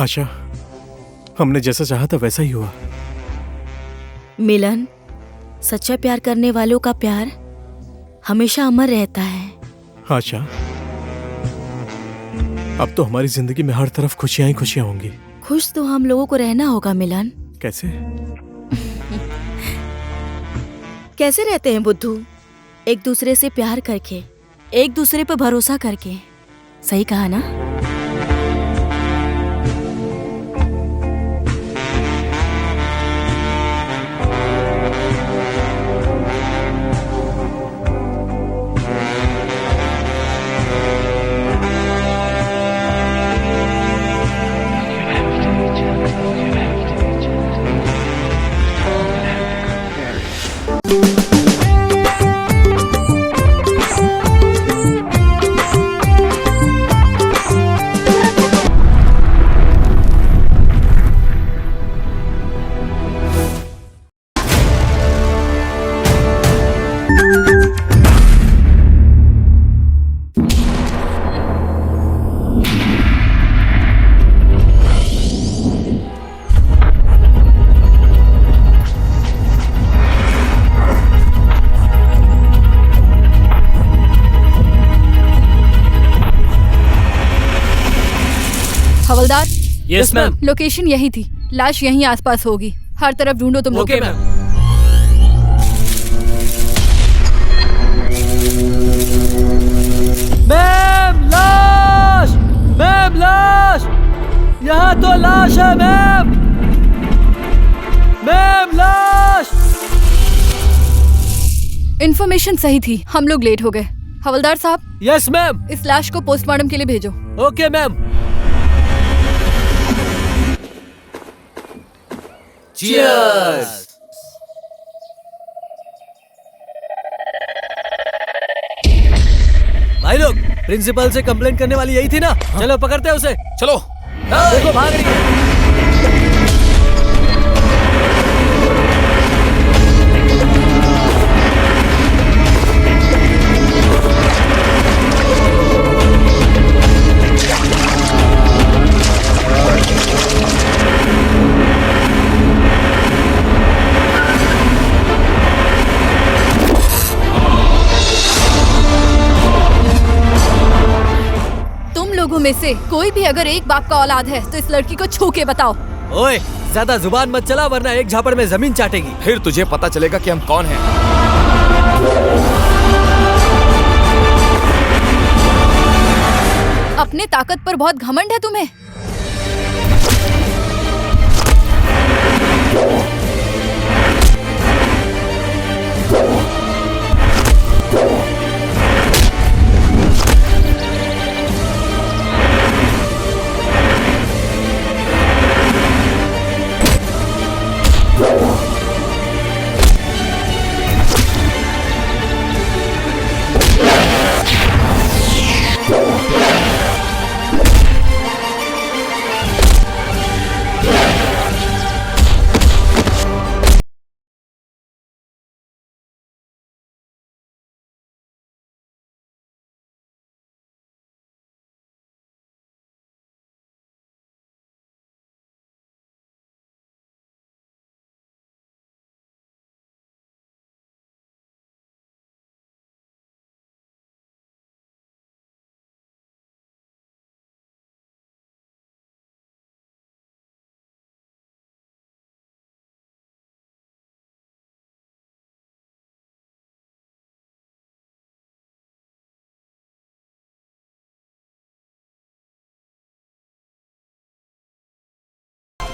आशा, हमने जैसा चाहा था वैसा ही हुआ। मिलन, सच्चा प्यार करने वालों का प्यार हमेशा अमर रहता है। आशा, अब तो हमारी जिंदगी में हर तरफ खुशियां ही खुशियां होंगी। खुश तो हम लोगों को रहना होगा मिलन। कैसे? कैसे रहते हैं बुद्धू? एक दूसरे से प्यार करके, एक दूसरे पर भरोसा करके। सही कहा ना? हवलदार, यस मैम। लोकेशन यही थी। लाश यहीं आसपास होगी। हर तरफ ढूंढो तुम लोग। Okay ma'am. मैम लाश! मैम लाश! यहाँ तो लाश है मैम! मैम लाश! इन्फॉर्मेशन सही थी, हम लोग लेट हो गए। हवलदार साहब, यस मैम। इस लाश को पोस्टमार्टम के लिए भेजो। Okay ma'am. चीयर्स! भाई लोग, प्रिंसिपल से कंप्लेंट करने वाली यही थी ना? चलो पकड़ते हैं उसे। चलो। देखो भाग रही है। लोगों में से कोई भी अगर एक बाप का औलाद है तो इस लड़की को छू के बताओ। ओए, ज्यादा जुबान मत चला वरना एक झापड़ में जमीन चाटेगी। फिर तुझे पता चलेगा कि हम कौन हैं। अपने ताकत पर बहुत घमंड है तुम्हें।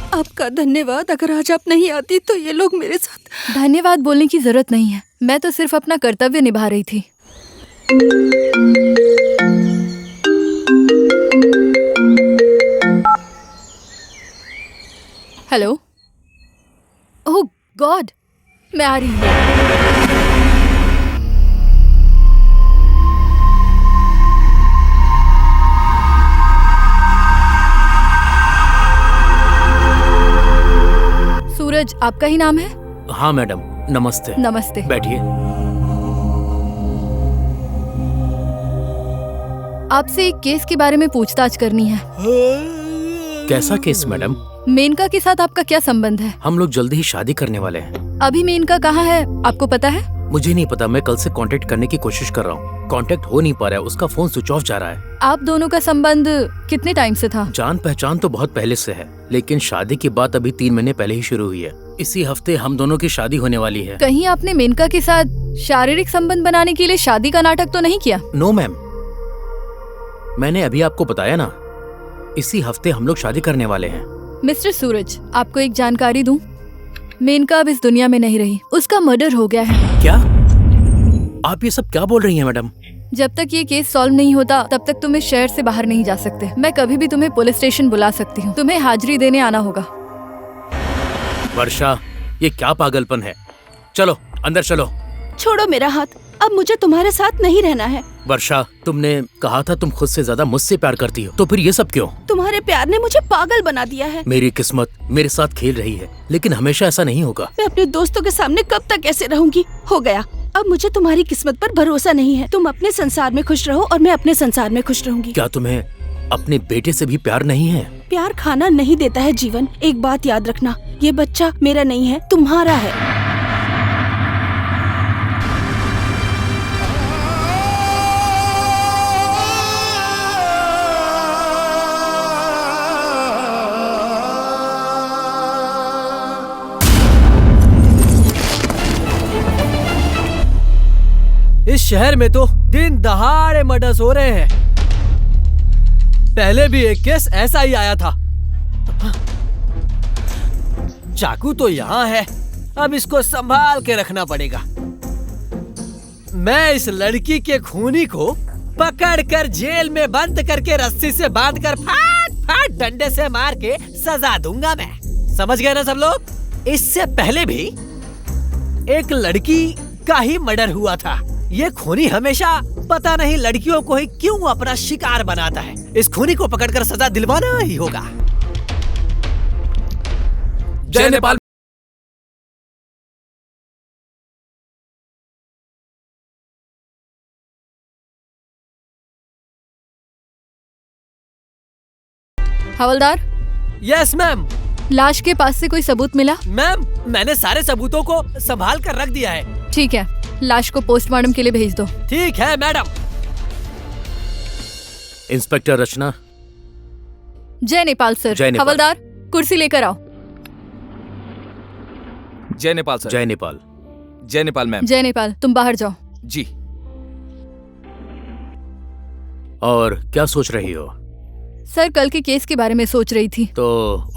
आपका धन्यवाद। अगर आज आप नहीं आती तो ये लोग मेरे साथ। धन्यवाद बोलने की जरूरत नहीं है, मैं तो सिर्फ अपना कर्तव्य निभा रही थी। हेलो। ओह गॉड, मैं आ रही हूँ। सूरज आपका ही नाम है? हाँ मैडम, नमस्ते। नमस्ते। बैठिए। आपसे एक केस के बारे में पूछताछ करनी है। कैसा केस मैडम? मेनका के साथ आपका क्या संबंध है? हम लोग जल्दी ही शादी करने वाले हैं। अभी मेनका कहाँ है, आपको पता है? मुझे नहीं पता, मैं कल से कांटेक्ट करने की कोशिश कर रहा हूँ। कांटेक्ट हो नहीं पा रहा है, उसका फोन स्विच ऑफ जा रहा है। आप दोनों का संबंध कितने टाइम से था? जान पहचान तो बहुत पहले से है, लेकिन शादी की बात अभी 3 महीने पहले ही शुरू हुई है। इसी हफ्ते हम दोनों की शादी होने वाली है। कहीं आपने मेनका के साथ शारीरिक संबंध बनाने के लिए शादी का नाटक तो नहीं किया? नो मैम, मैंने अभी आपको बताया ना, इसी हफ्ते हम लोग शादी करने वाले हैं। मिस्टर सूरज, आपको एक जानकारी दूं? मेनका अब इस दुनिया में नहीं रही, उसका मर्डर हो गया है। क्या? आप ये सब क्या बोल रही हैं मैडम? जब तक ये केस सॉल्व नहीं होता तब तक तुम इस शहर से बाहर नहीं जा सकते। मैं कभी भी तुम्हें पुलिस स्टेशन बुला सकती हूँ, तुम्हें हाजिरी देने आना होगा। वर्षा, ये क्या पागलपन है? चलो अंदर चलो। छोड़ो मेरा हाथ, अब मुझे तुम्हारे साथ नहीं रहना है। वर्षा, तुमने कहा था तुम खुद से ज्यादा मुझसे प्यार करती हो, तो फिर ये सब क्यों? तुम्हारे प्यार ने मुझे पागल बना दिया है। मेरी किस्मत मेरे साथ खेल रही है, लेकिन हमेशा ऐसा नहीं होगा। मैं अपने दोस्तों के सामने कब तक ऐसे रहूंगी? हो गया, अब मुझे तुम्हारी किस्मत पर भरोसा नहीं है। तुम अपने संसार में खुश रहो और मैं अपने संसार में खुश रहूंगी। क्या तुम्हें अपने बेटे से भी प्यार नहीं है? प्यार खाना नहीं देता है जीवन। एक बात याद रखना, ये बच्चा मेरा नहीं है, तुम्हारा है। इस शहर में तो दिन दहाड़े मर्डर्स हो रहे हैं। पहले भी एक केस ऐसा ही आया था। चाकू तो यहाँ है, अब इसको संभाल के रखना पड़ेगा। मैं इस लड़की के खूनी को पकड़कर जेल में बंद करके रस्सी से बांधकर फाट फाट डंडे से मार के सजा दूंगा मैं। समझ गए ना सब लोग? इससे पहले भी एक लड़की का ही मर्डर हुआ था। ये खूनी हमेशा पता नहीं लड़कियों को ही क्यों अपना शिकार बनाता है। इस खूनी को पकड़कर सजा दिलवाना ही होगा। जय नेपाल। हवलदार, यस मैम। लाश के पास से कोई सबूत मिला? मैम, मैंने सारे सबूतों को संभाल कर रख दिया है। ठीक है, लाश को पोस्टमार्टम के लिए भेज दो। ठीक है मैडम। इंस्पेक्टर रचना। जय नेपाल सर। जय नेपाल। हवलदार, कुर्सी लेकर आओ। जय नेपाल सर। जय नेपाल। जय नेपाल मैम। जय नेपाल, तुम बाहर जाओ। जी। और क्या सोच रही हो? सर, कल के केस के बारे में सोच रही थी। तो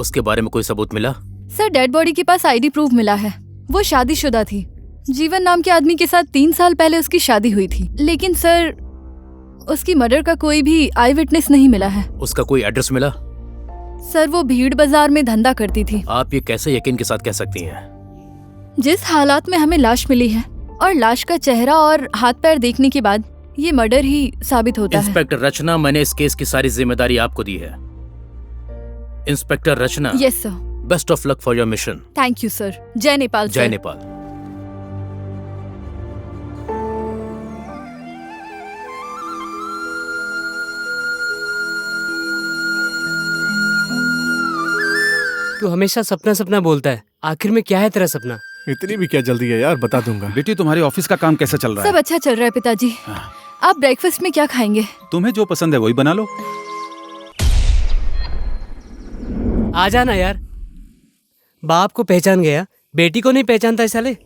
उसके बारे में कोई सबूत मिला? सर, डेड बॉडी के पास आईडी प्रूफ मिला है। वो शादीशुदा थी। जीवन नाम के आदमी के साथ 3 साल पहले उसकी शादी हुई थी। लेकिन सर, उसकी मर्डर का कोई भी आई विटनेस नहीं मिला है। उसका कोई एड्रेस मिला? सर, वो भीड़ बाजार में धंधा करती थी। आप ये कैसे यकीन के साथ कह सकती हैं? जिस हालात में हमें लाश मिली है और लाश का चेहरा और हाथ पैर देखने के बाद ये मर्डर ही साबित होता है। इंस्पेक्टर रचना, मैंने इस केस की सारी जिम्मेदारी आपको दी है। Inspector Rachna. Yes sir. Best of luck for your mission. Thank you sir. जय नेपाल सर। जय नेपाल। तू हमेशा सपना सपना बोलता है, आखिर में क्या है तेरा सपना? इतनी भी क्या जल्दी है यार, बता दूंगा। बेटी, तुम्हारी ऑफिस का काम कैसा चल रहा सब अच्छा चल रहा है पिताजी। आप ब्रेकफास्ट में क्या खाएंगे? तुम्हें जो पसंद है वही बना लो। आ जाना यार। बाप को पहचान गया, बेटी को नहीं पहचानता है साले।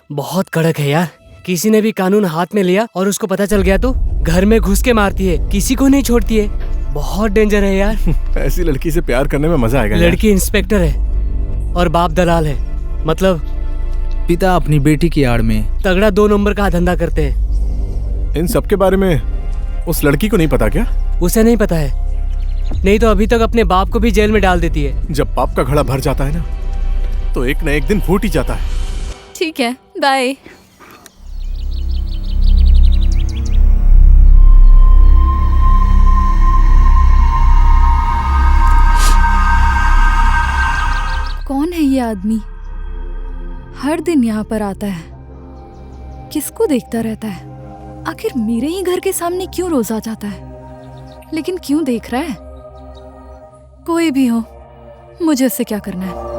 बहुत कड़क है यार। किसी ने भी कानून हाथ में लिया और उसको पता चल गया तो घर में घुस के मारती है, किसी को नहीं छोड़ती है। बहुत डेंजर है यार। ऐसी लड़की से प्यार करने में मजा आएगा। लड़की इंस्पेक्टर है और बाप दलाल है। मतलब पिता अपनी बेटी की आड़ में तगड़ा 2 नंबर का धंधा करते हैं। इन सब के बारे में उस लड़की को नहीं पता क्या? उसे नहीं पता है, नहीं तो अभी तक अपने बाप को भी जेल में डाल देती है। जब पाप का घड़ा भर जाता है ना, तो एक न एक दिन फूट ही जाता है। ठीक है, बाय। कौन है ये आदमी? हर दिन यहाँ पर आता है, किसको देखता रहता है? आखिर मेरे ही घर के सामने क्यों रोज आ जाता है? लेकिन क्यों देख रहा है? कोई भी हो, मुझे उससे क्या करना है?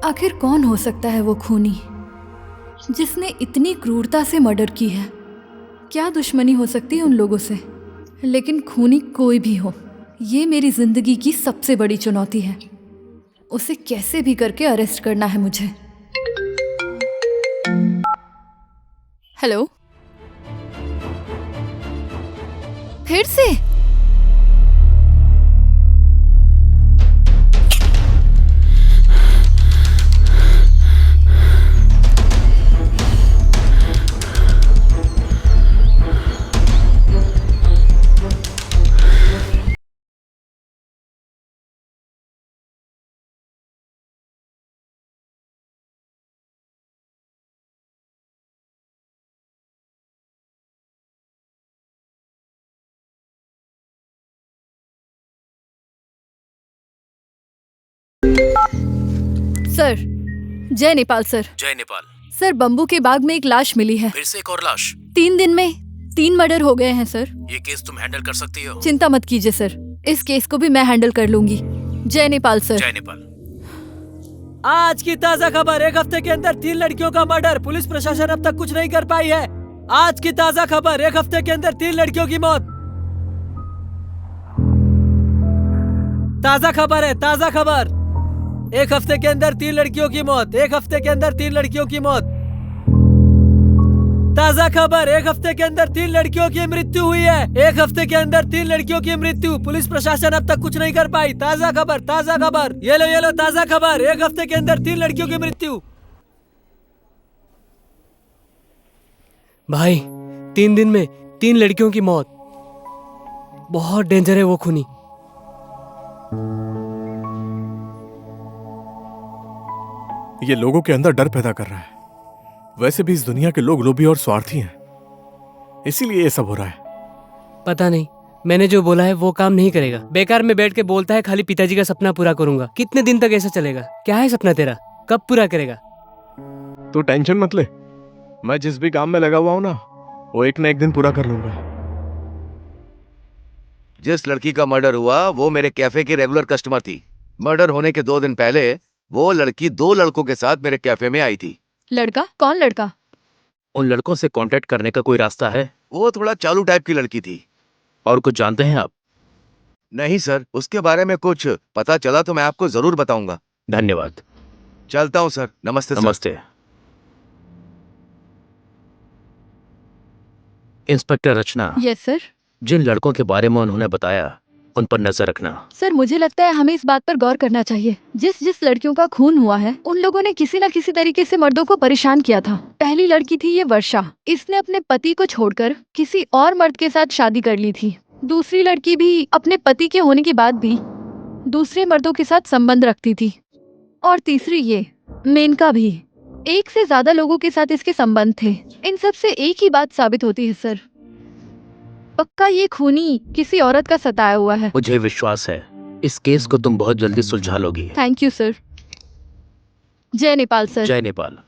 आखिर कौन हो सकता है वो खूनी जिसने इतनी क्रूरता से मर्डर की है? क्या दुश्मनी हो सकती है उन लोगों से? लेकिन खूनी कोई भी हो, ये मेरी जिंदगी की सबसे बड़ी चुनौती है। उसे कैसे भी करके अरेस्ट करना है मुझे। हेलो, फिर से? सर, जय नेपाल सर। जय नेपाल। सर, बम्बू के बाग में एक लाश मिली है। फिर से एक और लाश? 3 दिन में 3 मर्डर हो गए हैं सर। ये केस तुम हैंडल कर सकती हो? चिंता मत कीजिए सर, इस केस को भी मैं हैंडल कर लूंगी। जय नेपाल सर। जय नेपाल। आज की ताजा खबर, 1 हफ्ते के अंदर 3 लड़कियों का मर्डर, पुलिस प्रशासन अब तक कुछ नहीं कर पाई है। आज की ताजा खबर, 1 हफ्ते के अंदर 3 लड़कियों की मौत। ताजा खबर है, ताजा खबर। 1 हफ्ते के अंदर 3 लड़कियों की मौत, 1 हफ्ते के अंदर 3 लड़कियों की मौत। ताजा खबर, 1 हफ्ते के अंदर 3 लड़कियों की मृत्यु हुई है। 1 हफ्ते के अंदर 3 लड़कियों की मृत्यु, पुलिस प्रशासन अब तक कुछ नहीं कर पाई। ताजा खबर, ताजा खबर, ये लो ताजा खबर, 1 हफ्ते के अंदर 3 लड़कियों की मृत्यु। भाई, 3 दिन में 3 लड़कियों की मौत। बहुत डेंजर है वो खूनी। ये लोगों के अंदर डर पैदा कर रहा है। वैसे भी इस दुनिया के लोग लोभी और स्वार्थी हैं, इसीलिए ये सब हो रहा है। पता नहीं, मैंने जो बोला है वो काम नहीं करेगा। बेकार में बैठ के बोलता है खाली पिताजी का सपना पूरा करूंगा। कितने दिन तक ऐसा चलेगा? क्या है सपना तेरा? कब पूरा करेगा? तू टेंशन मत ले, मैं जिस भी काम में लगा हुआ हूं ना, वो एक न एक दिन पूरा कर लूंगा। जिस लड़की का मर्डर हुआ वो मेरे कैफे की रेगुलर कस्टमर थी। मर्डर होने के 2 दिन पहले वो लड़की 2 लड़कों के साथ मेरे कैफे में आई थी। लड़का? कौन लड़का? उन लड़कों से कांटेक्ट करने का कोई रास्ता है? वो थोड़ा चालू टाइप की लड़की थी। और कुछ जानते हैं आप? नहीं सर, उसके बारे में कुछ पता चला तो मैं आपको जरूर बताऊंगा। धन्यवाद। चलता हूँ सर। नमस्ते। नमस्ते। इंस्पेक्टर रचना। Yes sir. जिन लड़कों के बारे में उन्होंने बताया उन पर नजर रखना। सर, मुझे लगता है हमें इस बात पर गौर करना चाहिए। जिस लड़कियों का खून हुआ है उन लोगों ने किसी न किसी तरीके से मर्दों को परेशान किया था। पहली लड़की थी ये वर्षा, इसने अपने पति को छोड़कर किसी और मर्द के साथ शादी कर ली थी। दूसरी लड़की भी अपने पति के होने के बाद भी दूसरे मर्दों के साथ संबंध रखती थी। और तीसरी ये मेनका भी, 1 से ज्यादा लोगों के साथ इसके संबंध थे। इन सब से एक ही बात साबित होती है सर, पक्का ये खूनी किसी औरत का सताया हुआ है। मुझे विश्वास है इस केस को तुम बहुत जल्दी सुलझा लोगी। Thank you sir. जय नेपाल सर। जय नेपाल।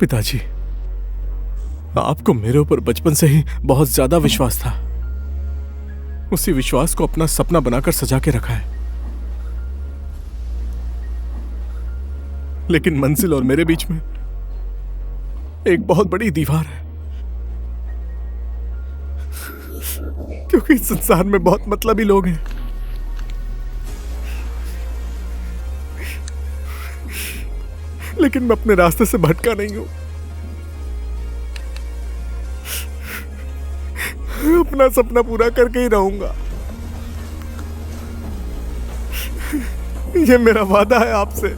पिताजी, आपको मेरे ऊपर बचपन से ही बहुत ज्यादा विश्वास था। उसी विश्वास को अपना सपना बनाकर सजा के रखा है, लेकिन मंजिल और मेरे बीच में एक बहुत बड़ी दीवार है। क्योंकि इस संसार में बहुत मतलबी लोग हैं। लेकिन मैं अपने रास्ते से भटका नहीं हूं। अपना सपना पूरा करके ही रहूंगा। ये मेरा वादा है आपसे।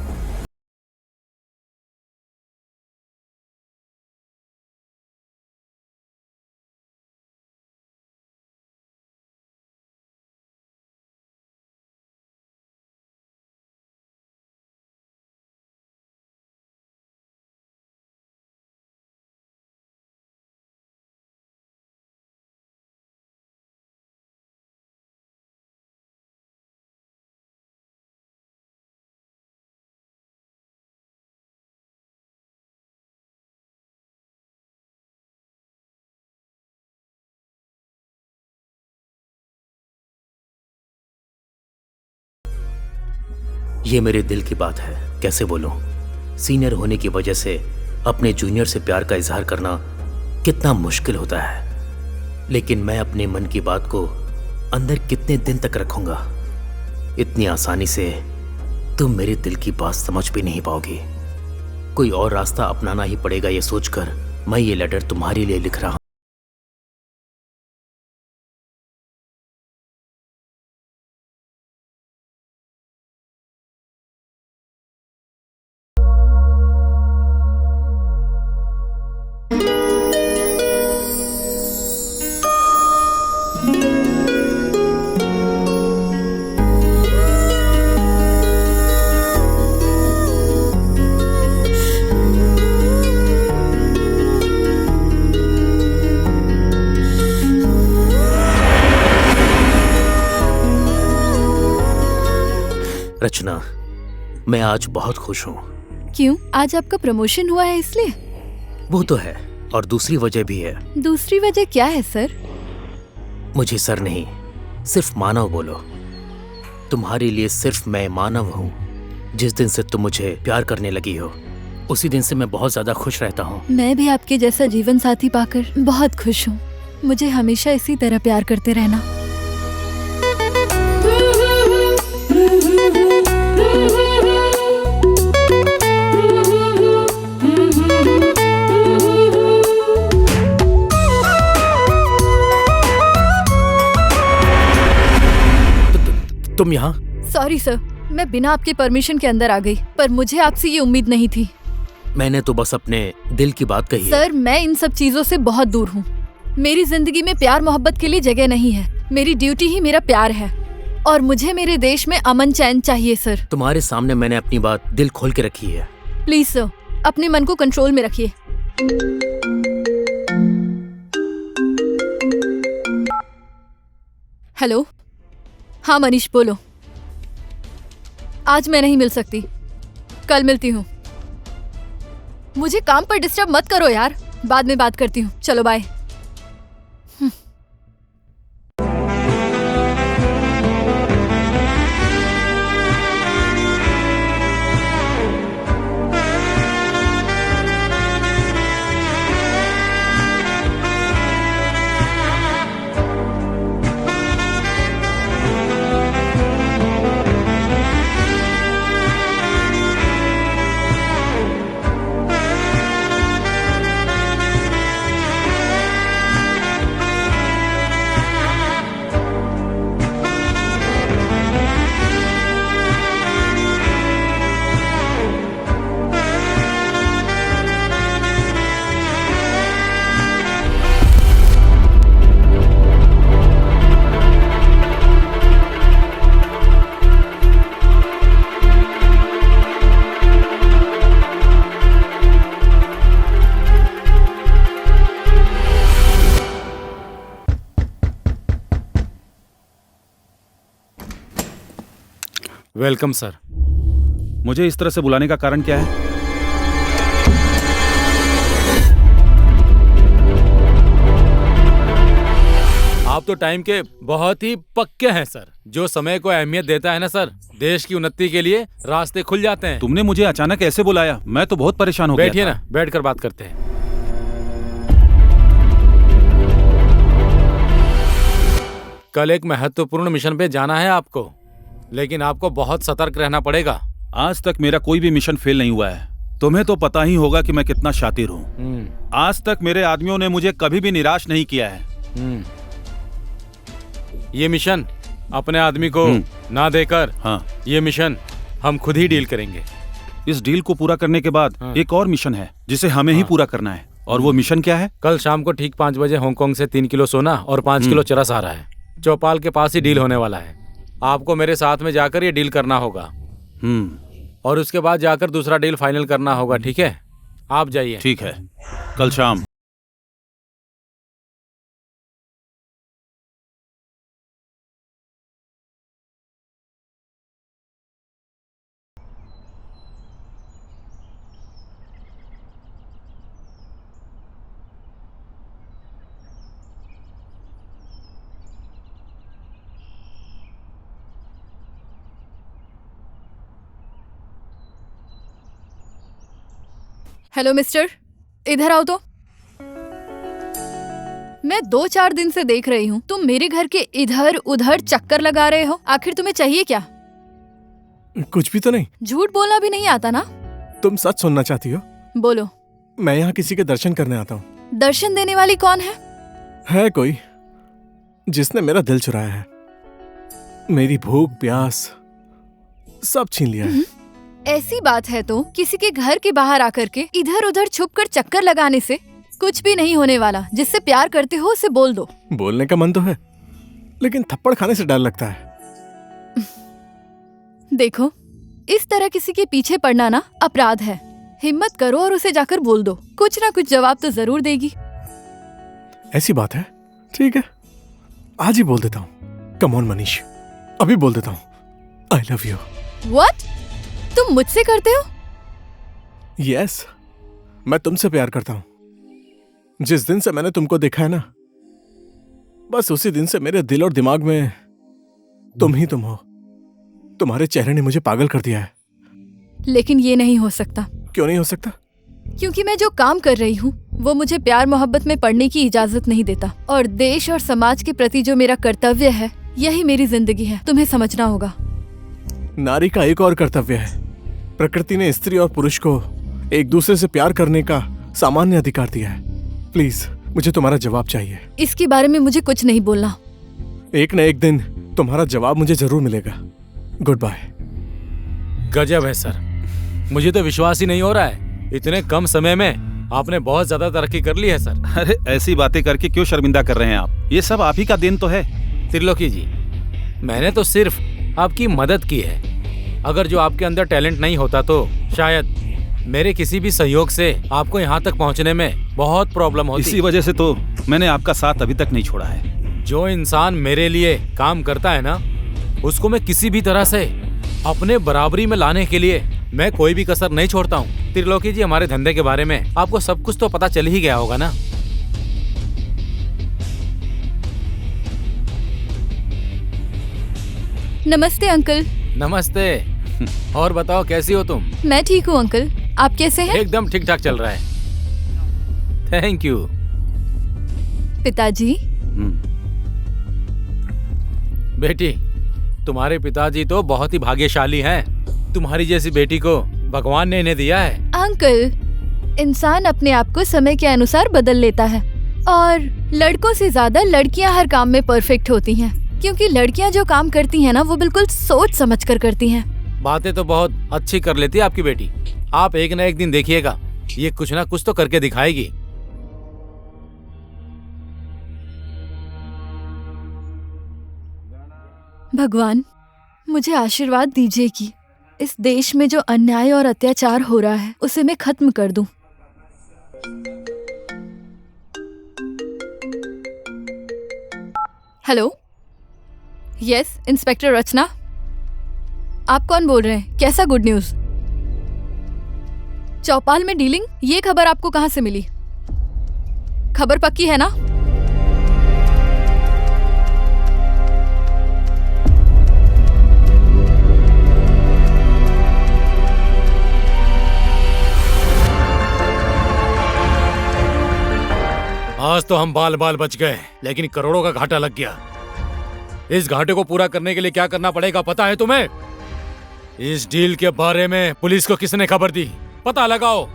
ये मेरे दिल की बात है, कैसे बोलूं? सीनियर होने की वजह से अपने जूनियर से प्यार का इजहार करना कितना मुश्किल होता है। लेकिन मैं अपने मन की बात को अंदर कितने दिन तक रखूंगा? इतनी आसानी से तुम मेरे दिल की बात समझ भी नहीं पाओगी। कोई और रास्ता अपनाना ही पड़ेगा, ये सोचकर मैं ये लेटर तुम्हारे लिए लिख रहा हूं। रचना, मैं आज बहुत खुश हूँ। क्यों? आज आपका प्रमोशन हुआ है इसलिए? वो तो है, और दूसरी वजह भी है। दूसरी वजह क्या है सर? मुझे सर नहीं, सिर्फ मानव बोलो। तुम्हारे लिए सिर्फ मैं मानव हूँ। जिस दिन से तुम मुझे प्यार करने लगी हो, उसी दिन से मैं बहुत ज्यादा खुश रहता हूँ। मैं भी आपके जैसा जीवन साथी पाकर बहुत खुश हूँ। मुझे हमेशा इसी तरह प्यार करते रहना। तुम यहाँ? सॉरी सर, मैं बिना आपके परमिशन के अंदर आ गई, पर मुझे आपसे ये उम्मीद नहीं थी। मैंने तो बस अपने दिल की बात कही है। सर, मैं इन सब चीजों से बहुत दूर हूँ। मेरी जिंदगी में प्यार मोहब्बत के लिए जगह नहीं है। मेरी ड्यूटी ही मेरा प्यार है, और मुझे मेरे देश में अमन चैन चाहिए सर। तुम्हारे सामने मैंने अपनी बात दिल खोल के रखी है। प्लीज सर, अपने मन को कंट्रोल में रखिए। हेलो, हाँ मनीष बोलो। आज मैं नहीं मिल सकती, कल मिलती हूँ। मुझे काम पर डिस्टर्ब मत करो यार, बाद में बात करती हूँ। चलो बाय। Welcome sir. मुझे इस तरह से बुलाने का कारण क्या है? आप तो टाइम के बहुत ही पक्के हैं सर। जो समय को अहमियत देता है ना सर, देश की उन्नति के लिए रास्ते खुल जाते हैं। तुमने मुझे अचानक ऐसे बुलाया, मैं तो बहुत परेशान हो गया। बैठिए ना, बैठकर बात करते हैं। कल एक महत्वपूर्ण मिशन पे जाना है आपको, लेकिन आपको बहुत सतर्क रहना पड़ेगा। आज तक मेरा कोई भी मिशन फेल नहीं हुआ है। तुम्हें तो पता ही होगा कि मैं कितना शातिर हूँ। आज तक मेरे आदमियों ने मुझे कभी भी निराश नहीं किया है। ये मिशन अपने आदमी को ना देकर, हाँ, ये मिशन हम खुद ही डील करेंगे। इस डील को पूरा करने के बाद एक और मिशन है जिसे हमें ही पूरा करना है। और वो मिशन क्या है? कल शाम को ठीक 5 बजे हांगकांग से 3 किलो सोना और 5 किलो चरस आ रहा है। चौपाल के पास ही डील होने वाला है। आपको मेरे साथ में जाकर ये डील करना होगा। और उसके बाद जाकर दूसरा डील फाइनल करना होगा, ठीक है? आप जाइए। ठीक है, कल शाम। हेलो मिस्टर, इधर आओ तो। मैं 2-4 दिन से देख रही हूँ तुम मेरे घर के इधर उधर चक्कर लगा रहे हो। आखिर तुम्हें चाहिए क्या? कुछ भी तो नहीं। झूठ बोलना भी नहीं आता ना? तुम सच सुनना चाहती हो? बोलो। मैं यहाँ किसी के दर्शन करने आता हूँ। दर्शन देने वाली कौन है? है कोई जिसने मेरा दिल चुराया है। मेरी भूख प्यास सब छीन लिया है। ऐसी बात है तो किसी के घर के बाहर आकर के इधर उधर छुपकर चक्कर लगाने से कुछ भी नहीं होने वाला। जिससे प्यार करते हो उसे बोल दो। बोलने का मन तो है, लेकिन थप्पड़ खाने से डर लगता है। देखो, इस तरह किसी के पीछे पड़ना ना अपराध है। हिम्मत करो और उसे जाकर बोल दो। कुछ ना कुछ जवाब तो जरूर देगी। ऐसी बात है? ठीक है, आज ही बोल देता हूँ। कम ऑन मनीष, अभी बोल देता हूँ। आई लव यू। व्हाट? तुम मुझसे करते हो? यस, मैं तुमसे प्यार करता हूँ। जिस दिन से मैंने तुमको देखा है ना, बस उसी दिन से मेरे दिल और दिमाग में तुम ही तुम हो। तुम्हारे चेहरे ने मुझे पागल कर दिया है। लेकिन ये नहीं हो सकता। क्यों नहीं हो सकता? क्योंकि मैं जो काम कर रही हूँ वो मुझे प्यार मोहब्बत में पड़ने की इजाजत नहीं देता। और देश और समाज के प्रति जो मेरा कर्तव्य है, यही मेरी जिंदगी है। तुम्हें समझना होगा। नारी का एक और कर्तव्य है। प्रकृति ने स्त्री और पुरुष को एक दूसरे से प्यार करने का सामान्य अधिकार दिया है। प्लीज, मुझे तुम्हारा जवाब चाहिए। इसके बारे में मुझे कुछ नहीं बोलना। एक न एक दिन तुम्हारा जवाब मुझे जरूर मिलेगा। Good bye. गजब है सर, मुझे तो विश्वास ही नहीं हो रहा है। इतने कम समय में आपने बहुत ज्यादा तरक्की कर ली है सर। अरे ऐसी बातें करके क्यों शर्मिंदा कर रहे हैं आप? ये सब आप ही का देन तो है। त्रिलोकी जी, मैंने तो सिर्फ आपकी मदद की है। अगर जो आपके अंदर टैलेंट नहीं होता तो शायद मेरे किसी भी सहयोग से आपको यहाँ तक पहुँचने में बहुत प्रॉब्लम होती। इसी वजह से तो मैंने आपका साथ अभी तक नहीं छोड़ा है। जो इंसान मेरे लिए काम करता है ना, उसको मैं किसी भी तरह से अपने बराबरी में लाने के लिए मैं कोई भी कसर नहीं छोड़ता हूँ। त्रिलोकी जी, हमारे धंधे के बारे में आपको सब कुछ तो पता चल ही गया होगा ना? नमस्ते अंकल। नमस्ते। और बताओ, कैसी हो तुम? मैं ठीक हूँ अंकल, आप कैसे हैं? एकदम ठीक ठाक चल रहा है, थैंक यू। पिताजी। बेटी, तुम्हारे पिताजी तो बहुत ही भाग्यशाली हैं। तुम्हारी जैसी बेटी को भगवान ने इन्हें दिया है। अंकल, इंसान अपने आप को समय के अनुसार बदल लेता है और लड़कों से ज्यादा लड़कियां हर काम में परफेक्ट होती हैं। क्योंकि लड़कियां जो काम करती हैं ना, वो बिल्कुल सोच समझ कर करती हैं। बातें तो बहुत अच्छी कर लेती है आपकी बेटी। आप एक न एक दिन देखिएगा, ये कुछ ना कुछ तो करके दिखाएगी। भगवान, मुझे आशीर्वाद दीजिए कि इस देश में जो अन्याय और अत्याचार हो रहा है उसे मैं खत्म कर दूं। हेलो, यस, इंस्पेक्टर रचना। आप कौन बोल रहे हैं? कैसा गुड न्यूज? चौपाल में डीलिंग, ये खबर आपको कहां से मिली? खबर पक्की है ना? आज तो हम बाल बाल बच गए, लेकिन करोड़ों का घाटा लग गया। इस घाटे को पूरा करने के लिए क्या करना पड़ेगा पता है तुम्हें? इस डील के बारे में पुलिस को किसने खबर दी? पता लगाओ।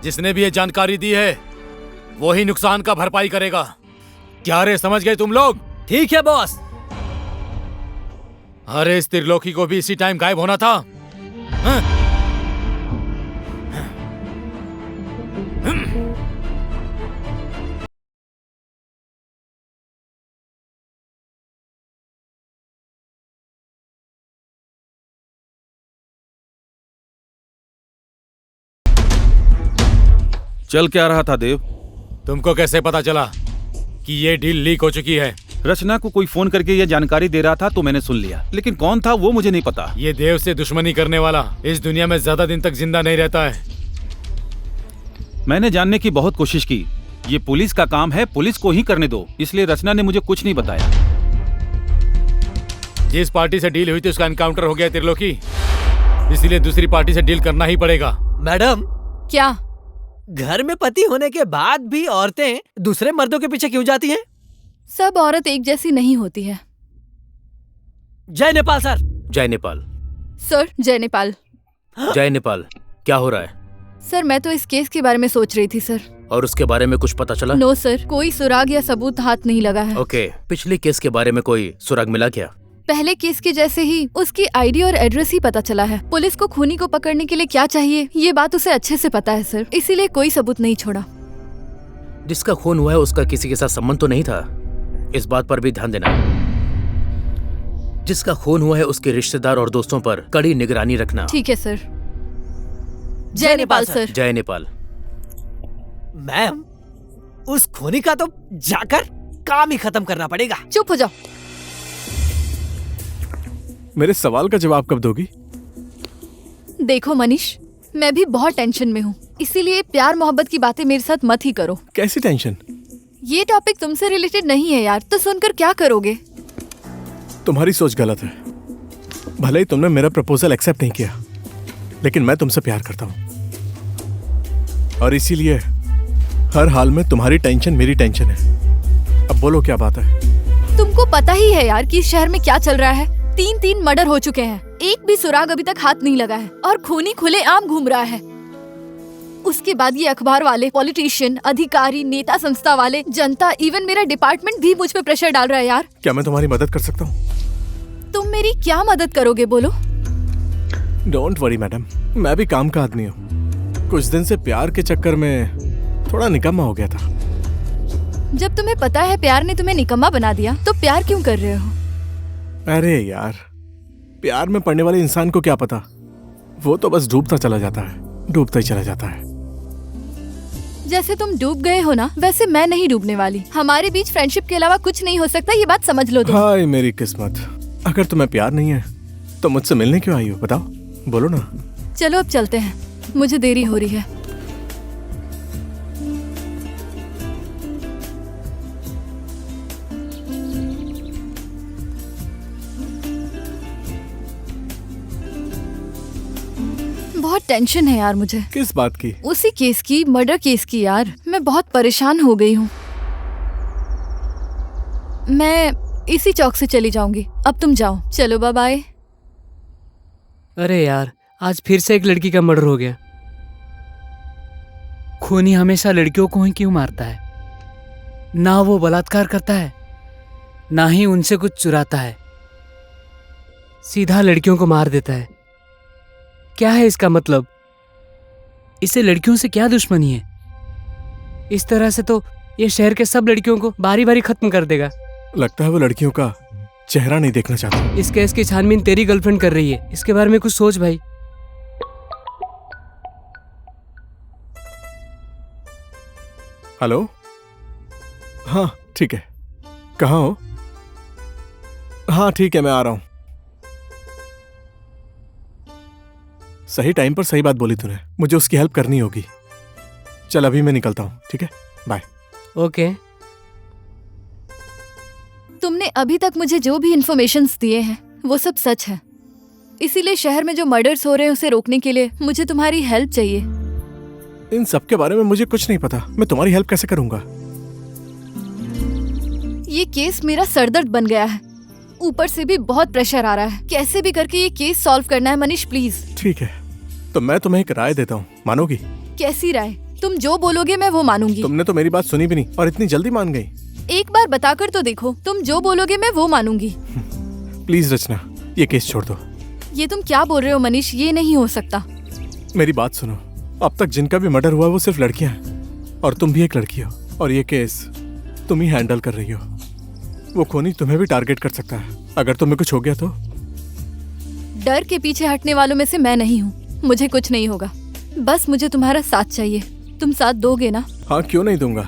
जिसने भी ये जानकारी दी है वो ही नुकसान का भरपाई करेगा। क्या रे, समझ गए तुम लोग? ठीक है बॉस। अरे इस त्रिलोकी को भी इसी टाइम गायब होना था। हाँ? चल क्या रहा था देव? तुमको कैसे पता चला कि ये डील लीक हो चुकी है? रचना को कोई फोन करके ये जानकारी दे रहा था तो मैंने सुन लिया, लेकिन कौन था वो मुझे नहीं पता। ये देव से दुश्मनी करने वाला इस दुनिया में ज्यादा दिन तक जिंदा नहीं रहता है। मैंने जानने की बहुत कोशिश की। ये पुलिस का काम है, पुलिस को ही करने दो, इसलिए रचना ने मुझे कुछ नहीं बताया। जिस पार्टी से डील हुई थी उसका एनकाउंटर हो गया त्रिलोकी, इसीलिए दूसरी पार्टी से डील करना ही पड़ेगा। मैडम, क्या? घर में पति होने के बाद भी औरतें दूसरे मर्दों के पीछे क्यों जाती हैं? सब औरत एक जैसी नहीं होती है। जय नेपाल सर। जय नेपाल। सर, जय नेपाल। जय नेपाल। क्या हो रहा है? सर, मैं तो इस केस के बारे में सोच रही थी सर। और उसके बारे में कुछ पता चला? नो सर, कोई सुराग या सबूत हाथ नहीं लगा है। ओके, पिछले केस के बारे में कोई सुराग मिला क्या? पहले केस के जैसे ही उसकी आईडी और एड्रेस ही पता चला है। पुलिस को खूनी को पकड़ने के लिए क्या चाहिए ये बात उसे अच्छे से पता है सर, इसीलिए कोई सबूत नहीं छोड़ा। जिसका खून हुआ है उसका किसी के साथ संबंध तो नहीं था? इस बात पर भी ध्यान देना। जिसका खून हुआ है उसके रिश्तेदार और दोस्तों पर कड़ी निगरानी रखना। ठीक है सर। जय नेपाल सर। जय नेपाल। मैम, उस खूनी का तो जाकर काम ही खत्म करना पड़ेगा। चुप हो जाओ। मेरे सवाल का जवाब कब दोगी? देखो मनीष, मैं भी बहुत टेंशन में हूँ, इसीलिए प्यार मोहब्बत की बातें मेरे साथ मत ही करो। कैसी टेंशन? ये टॉपिक तुमसे रिलेटेड नहीं है यार, तो सुनकर क्या करोगे? तुम्हारी सोच गलत है। भले ही तुमने मेरा प्रपोजल एक्सेप्ट नहीं किया, लेकिन मैं तुमसे प्यार करता हूँ और इसीलिए हर हाल में तुम्हारी टेंशन मेरी टेंशन है। अब बोलो क्या बात है? तुमको पता ही है यार कि इस शहर में क्या चल रहा है। 3 मर्डर हो चुके हैं, एक भी सुराग अभी तक हाथ नहीं लगा है और खूनी खुले आम घूम रहा है। उसके बाद ये अखबार वाले, पॉलिटिशियन, अधिकारी, नेता, संस्था वाले, जनता, इवन मेरा डिपार्टमेंट भी मुझ पे प्रेशर डाल रहा है यार। क्या मैं तुम्हारी मदद कर सकता हूँ? तुम मेरी क्या मदद करोगे बोलो? डोंट वरी मैडम, मैं भी काम का आदमी हूँ। कुछ दिन से प्यार के चक्कर में थोड़ा निकम्मा हो गया था। जब तुम्हें पता है प्यार ने तुम्हें निकम्मा बना दिया तो प्यार क्यों कर रहे हो? अरे यार, प्यार में पड़ने वाले इंसान को क्या पता, वो तो बस डूबता चला जाता है, डूबता ही चला जाता है। जैसे तुम डूब गए हो ना, वैसे मैं नहीं डूबने वाली। हमारे बीच फ्रेंडशिप के अलावा कुछ नहीं हो सकता, ये बात समझ लो तुम। हाय मेरी किस्मत, अगर तुम्हें प्यार नहीं है तो मुझसे मिलने क्यों आई हो? बताओ, बोलो ना। चलो अब चलते हैं, मुझे देरी हो रही है। बहुत टेंशन है यार मुझे। किस बात की? उसी केस की, मर्डर केस की यार। मैं बहुत परेशान हो गई हूँ। मैं इसी चौक से चली जाऊंगी, अब तुम जाओ। चलो बाय बाय। अरे यार, आज फिर से एक लड़की का मर्डर हो गया। खूनी हमेशा लड़कियों को ही क्यों मारता है? ना वो बलात्कार करता है, ना ही उनसे कुछ चुराता है, सीधा लड़कियों को मार देता है। क्या है इसका मतलब? इसे लड़कियों से क्या दुश्मनी है? इस तरह से तो ये शहर के सब लड़कियों को बारी बारी खत्म कर देगा। लगता है वो लड़कियों का चेहरा नहीं देखना चाहता। इस केस की छानबीन तेरी गर्लफ्रेंड कर रही है, इसके बारे में कुछ सोच भाई। हेलो, हाँ ठीक है, कहाँ हो? हाँ ठीक है, मैं आ रहा हूँ। सही टाइम पर सही बात बोली तूने, मुझे उसकी हेल्प करनी होगी। चल अभी मैं निकलता हूँ, ठीक है, बाय। ओके। तुमने अभी तक मुझे जो भी इन्फॉर्मेशंस दिए हैं वो सब सच है, इसीलिए शहर में जो मर्डर्स हो रहे हैं उसे रोकने के लिए मुझे तुम्हारी हेल्प चाहिए। इन सब के बारे में मुझे कुछ नहीं पता, मैं तुम्हारी हेल्प कैसे करूंगा? ये केस मेरा सरदर्द बन गया है। ऊपर से भी बहुत प्रेशर आ रहा है। कैसे भी करके ये केस सॉल्व करना है मनीष, प्लीज। ठीक है, तो मैं तुम्हें एक राय देता हूँ, मानोगी? कैसी राय? तुम जो बोलोगे मैं वो मानूंगी। तुमने तो मेरी बात सुनी भी नहीं और इतनी जल्दी मान गई। एक बार बताकर तो देखो, तुम जो बोलोगे मैं वो मानूंगी। प्लीज रचना, ये केस छोड़ दो। ये तुम क्या बोल रहे हो मनीष? ये नहीं हो सकता। मेरी बात सुनो, अब तक जिनका भी मर्डर हुआ वो सिर्फ लड़कियां हैं और तुम भी एक लड़की हो, और ये केस तुम ही हैंडल कर रही हो। वो खूनी तुम्हें भी टारगेट कर सकता है, अगर तुम्हें कुछ हो गया तो। डर के पीछे हटने वालों में से मैं नहीं हूँ। मुझे कुछ नहीं होगा, बस मुझे तुम्हारा साथ चाहिए। तुम साथ दोगे ना? हाँ, क्यों नहीं दूंगा।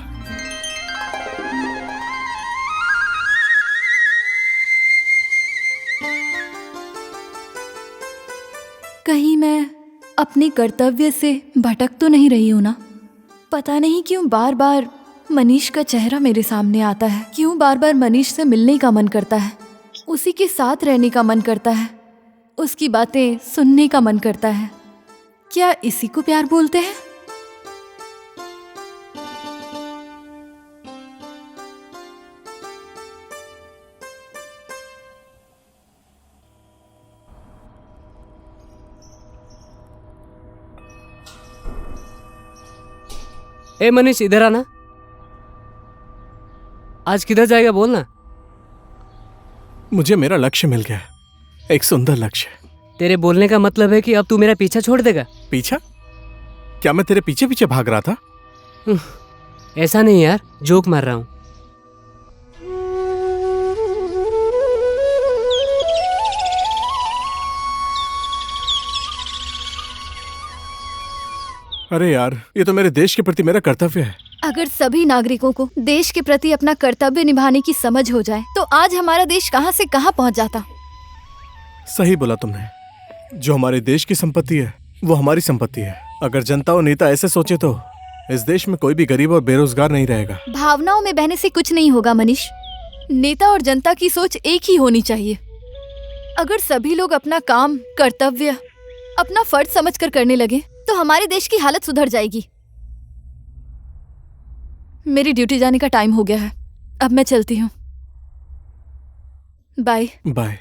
कहीं मैं अपने कर्तव्य से भटक तो नहीं रही हूँ ना? पता नहीं क्यों बार बार मनीष का चेहरा मेरे सामने आता है। क्यों बार बार मनीष से मिलने का मन करता है, उसी के साथ रहने का मन करता है, उसकी बातें सुनने का मन करता है। क्या इसी को प्यार बोलते हैं? ए मनीष, इधर आना। आज किधर जाएगा बोलना। मुझे मेरा लक्ष्य मिल गया, एक सुंदर लक्ष्य। तेरे बोलने का मतलब है कि अब तू मेरा पीछा छोड़ देगा? पीछा? क्या मैं तेरे पीछे पीछे भाग रहा था? ऐसा नहीं यार, जोक मार रहा हूँ। अरे यार, ये तो मेरे देश के प्रति मेरा कर्तव्य है। अगर सभी नागरिकों को देश के प्रति अपना कर्तव्य निभाने की समझ हो जाए तो आज हमारा देश कहां से कहां पहुंच जाता। सही बोला तुमने। जो हमारे देश की संपत्ति है वो हमारी संपत्ति है। अगर जनता और नेता ऐसे सोचे तो इस देश में कोई भी गरीब और बेरोजगार नहीं रहेगा। भावनाओं में बहने से कुछ नहीं होगा मनीष। नेता और जनता की सोच एक ही होनी चाहिए। अगर सभी लोग अपना काम, कर्तव्य, अपना फर्ज समझकर करने लगे तो हमारे देश की हालत सुधर जाएगी। मेरी ड्यूटी जाने का टाइम हो गया है, अब मैं चलती हूँ। Bye bye.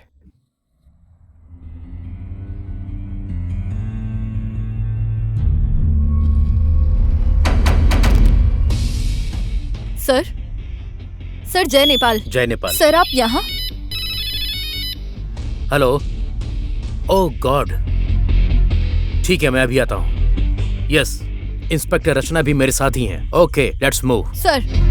सर जय नेपाल। जय नेपाल। सर आप यहाँ? हेलो। ओह गॉड, ठीक है मैं अभी आता हूँ। यस, इंस्पेक्टर रचना भी मेरे साथ ही हैं। Okay, let's move. सर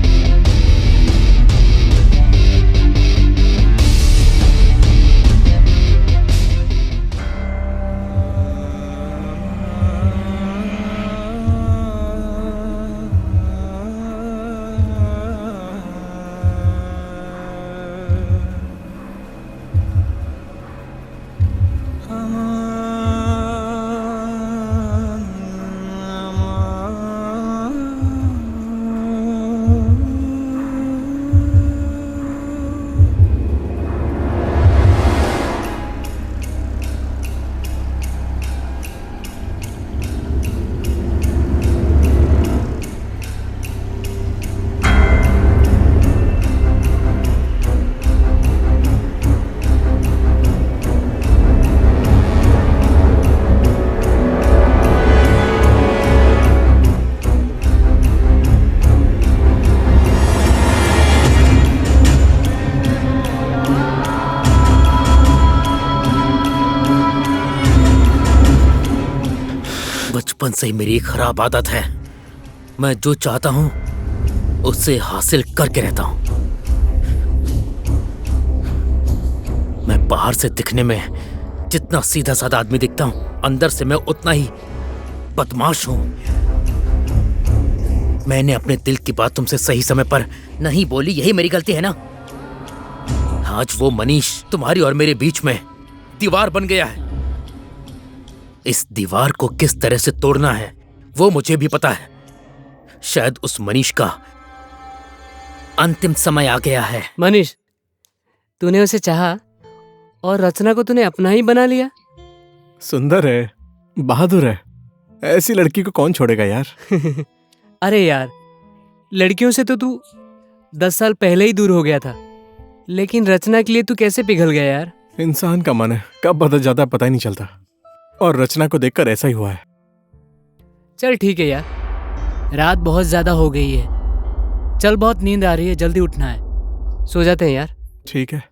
बचपन से ही मेरी एक खराब आदत है, मैं जो चाहता हूं उससे हासिल करके रहता हूं। मैं बाहर से दिखने में जितना सीधा साधा आदमी दिखता हूं, अंदर से मैं उतना ही बदमाश हूं। मैंने अपने दिल की बात तुमसे सही समय पर नहीं बोली, यही मेरी गलती है ना। आज वो मनीष तुम्हारी और मेरे बीच में दीवार बन गया है। इस दीवार को किस तरह से तोड़ना है वो मुझे भी पता है। शायद उस मनीष का अंतिम समय आ गया है। मनीष, तूने उसे चाहा और रचना को तूने अपना ही बना लिया। सुंदर है, बहादुर है, ऐसी लड़की को कौन छोड़ेगा यार। अरे यार, लड़कियों से तो तू 10 साल पहले ही दूर हो गया था, लेकिन रचना के लिए तू कैसे पिघल गया यार? इंसान का मन है कब बदल जाता है पता ही नहीं चलता, और रचना को देखकर ऐसा ही हुआ है। चल ठीक है यार, रात बहुत ज्यादा हो गई है। चल बहुत नींद आ रही है, जल्दी उठना है, सो जाते हैं यार। ठीक है।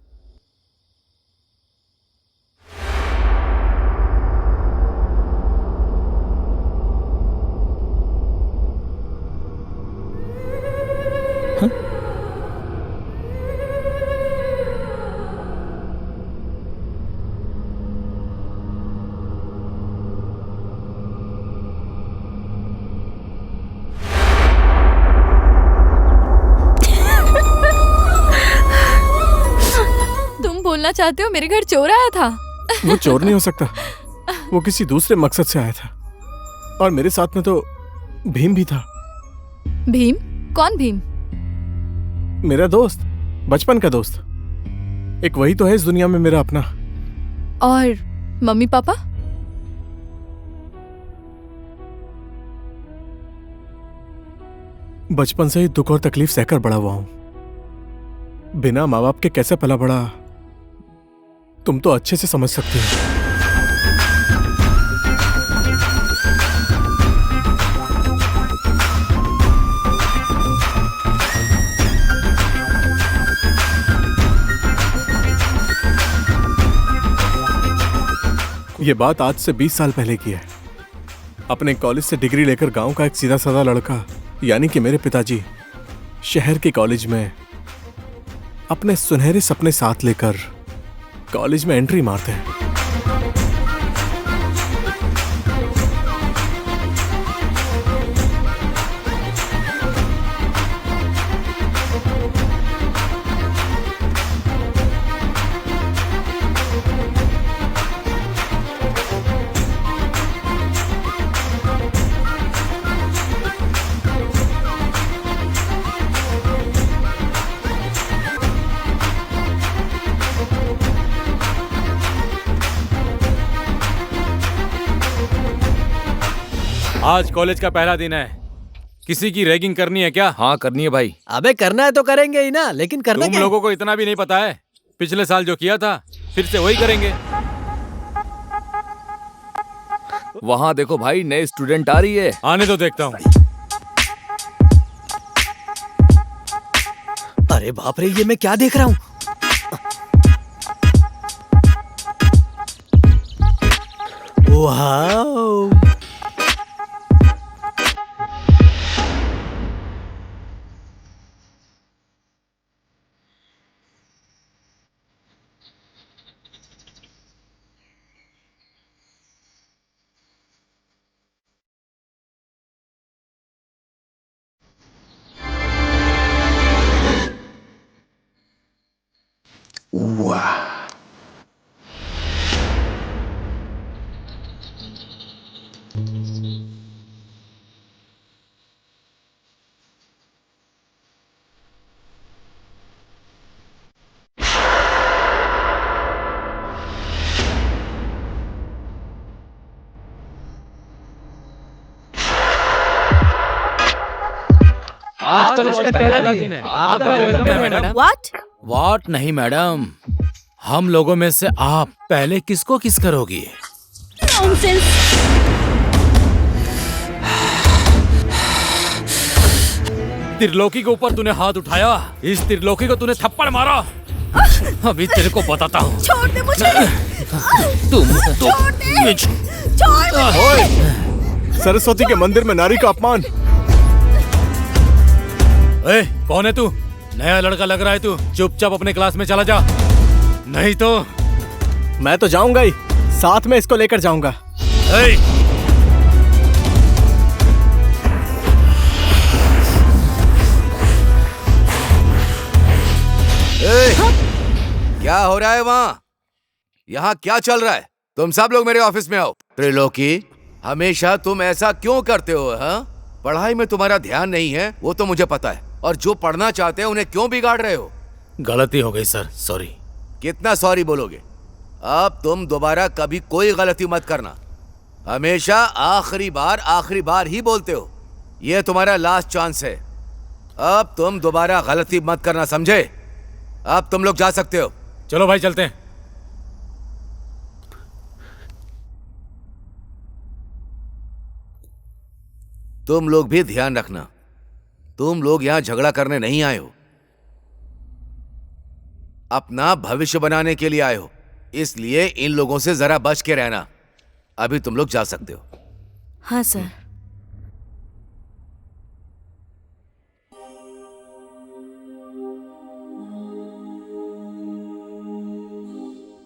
बोलना चाहते हो मेरे घर चोर आया था? वो चोर नहीं हो सकता, वो किसी दूसरे मकसद से आया था, और मेरे साथ में तो भीम भी था। भीम? कौन भीम? मेरा दोस्त, बचपन का दोस्त। एक वही तो है इस दुनिया में मेरा अपना। और मम्मी पापा? बचपन से ही दुख और तकलीफ सहकर बड़ा हुआ हूं। बिना माँ बाप के कैसे पला बड़ा तुम तो अच्छे से समझ सकती हो। ये बात आज से 20 साल पहले की है। अपने कॉलेज से डिग्री लेकर गांव का एक सीधा साधा लड़का यानी कि मेरे पिताजी शहर के कॉलेज में अपने सुनहरे सपने साथ लेकर कॉलेज में एंट्री मारते हैं। आज कॉलेज का पहला दिन है, किसी की रैगिंग करनी है क्या? हाँ करनी है भाई। अबे करना है तो करेंगे ही ना, लेकिन करना तुम क्या? लोगों को इतना भी नहीं पता है, पिछले साल जो किया था फिर से वही करेंगे। वहाँ देखो भाई, नए स्टूडेंट आ रही है। आने तो देखता हूँ। अरे बाप रे, ये मैं क्या देख रहा हूँ? वाओ! आज तो इसका पहला दिन है। आपका वेलकम है मैडम। व्हाट नहीं मैडम, हम लोगों में से आप पहले किसको किस करोगी? नॉनसेंस। त्रिलोकी के ऊपर तूने हाथ उठाया, इस त्रिलोकी को तूने थप्पड़ मारा। अभी तेरे को बताता हूँ। छोड़ दे मुझे। तुम तो छोड़ दे। छोड़ ओए, सरस्वती के मंदिर में नारी का अपमान। ए, कौन है तू? नया लड़का लग रहा है तू। चुपचाप अपने क्लास में चला जा, नहीं तो। मैं तो जाऊंगा ही, साथ में इसको लेकर जाऊंगा। क्या हो रहा है वहाँ? यहाँ क्या चल रहा है? तुम सब लोग मेरे ऑफिस में आओ। त्रिलोकी, हमेशा तुम ऐसा क्यों करते हो? हाँ, पढ़ाई में तुम्हारा ध्यान नहीं है वो तो मुझे पता है, और जो पढ़ना चाहते हैं उन्हें क्यों बिगाड़ रहे हो? गलती हो गई सर, सॉरी। कितना सॉरी बोलोगे? अब तुम दोबारा कभी कोई गलती मत करना। हमेशा आखिरी बार ही बोलते हो। यह तुम्हारा लास्ट चांस है। अब तुम दोबारा गलती मत करना, समझे? अब तुम लोग जा सकते हो। चलो भाई चलते हैं। तुम लोग भी ध्यान रखना, तुम लोग यहां झगड़ा करने नहीं आए हो, अपना भविष्य बनाने के लिए आए हो। इसलिए इन लोगों से जरा बच के रहना। अभी तुम लोग जा सकते हो। हाँ सर।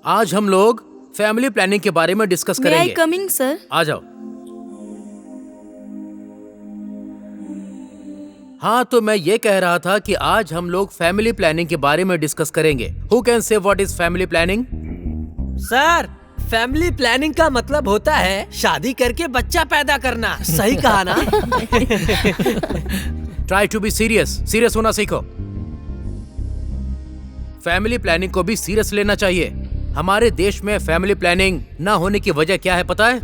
आज हम लोग फैमिली प्लानिंग के बारे में डिस्कस मे आई करेंगे। Coming sir? आ जाओ। हाँ, तो मैं ये कह रहा था कि आज हम लोग फैमिली प्लानिंग के बारे में डिस्कस करेंगे। Who can say what is family planning? Sir, family planning का मतलब होता है शादी करके बच्चा पैदा करना। सही कहा ना? Try to be serious. Serious होना सीखो। फैमिली प्लानिंग को भी सीरियस लेना चाहिए। हमारे देश में फैमिली प्लानिंग ना होने की वजह क्या है पता है?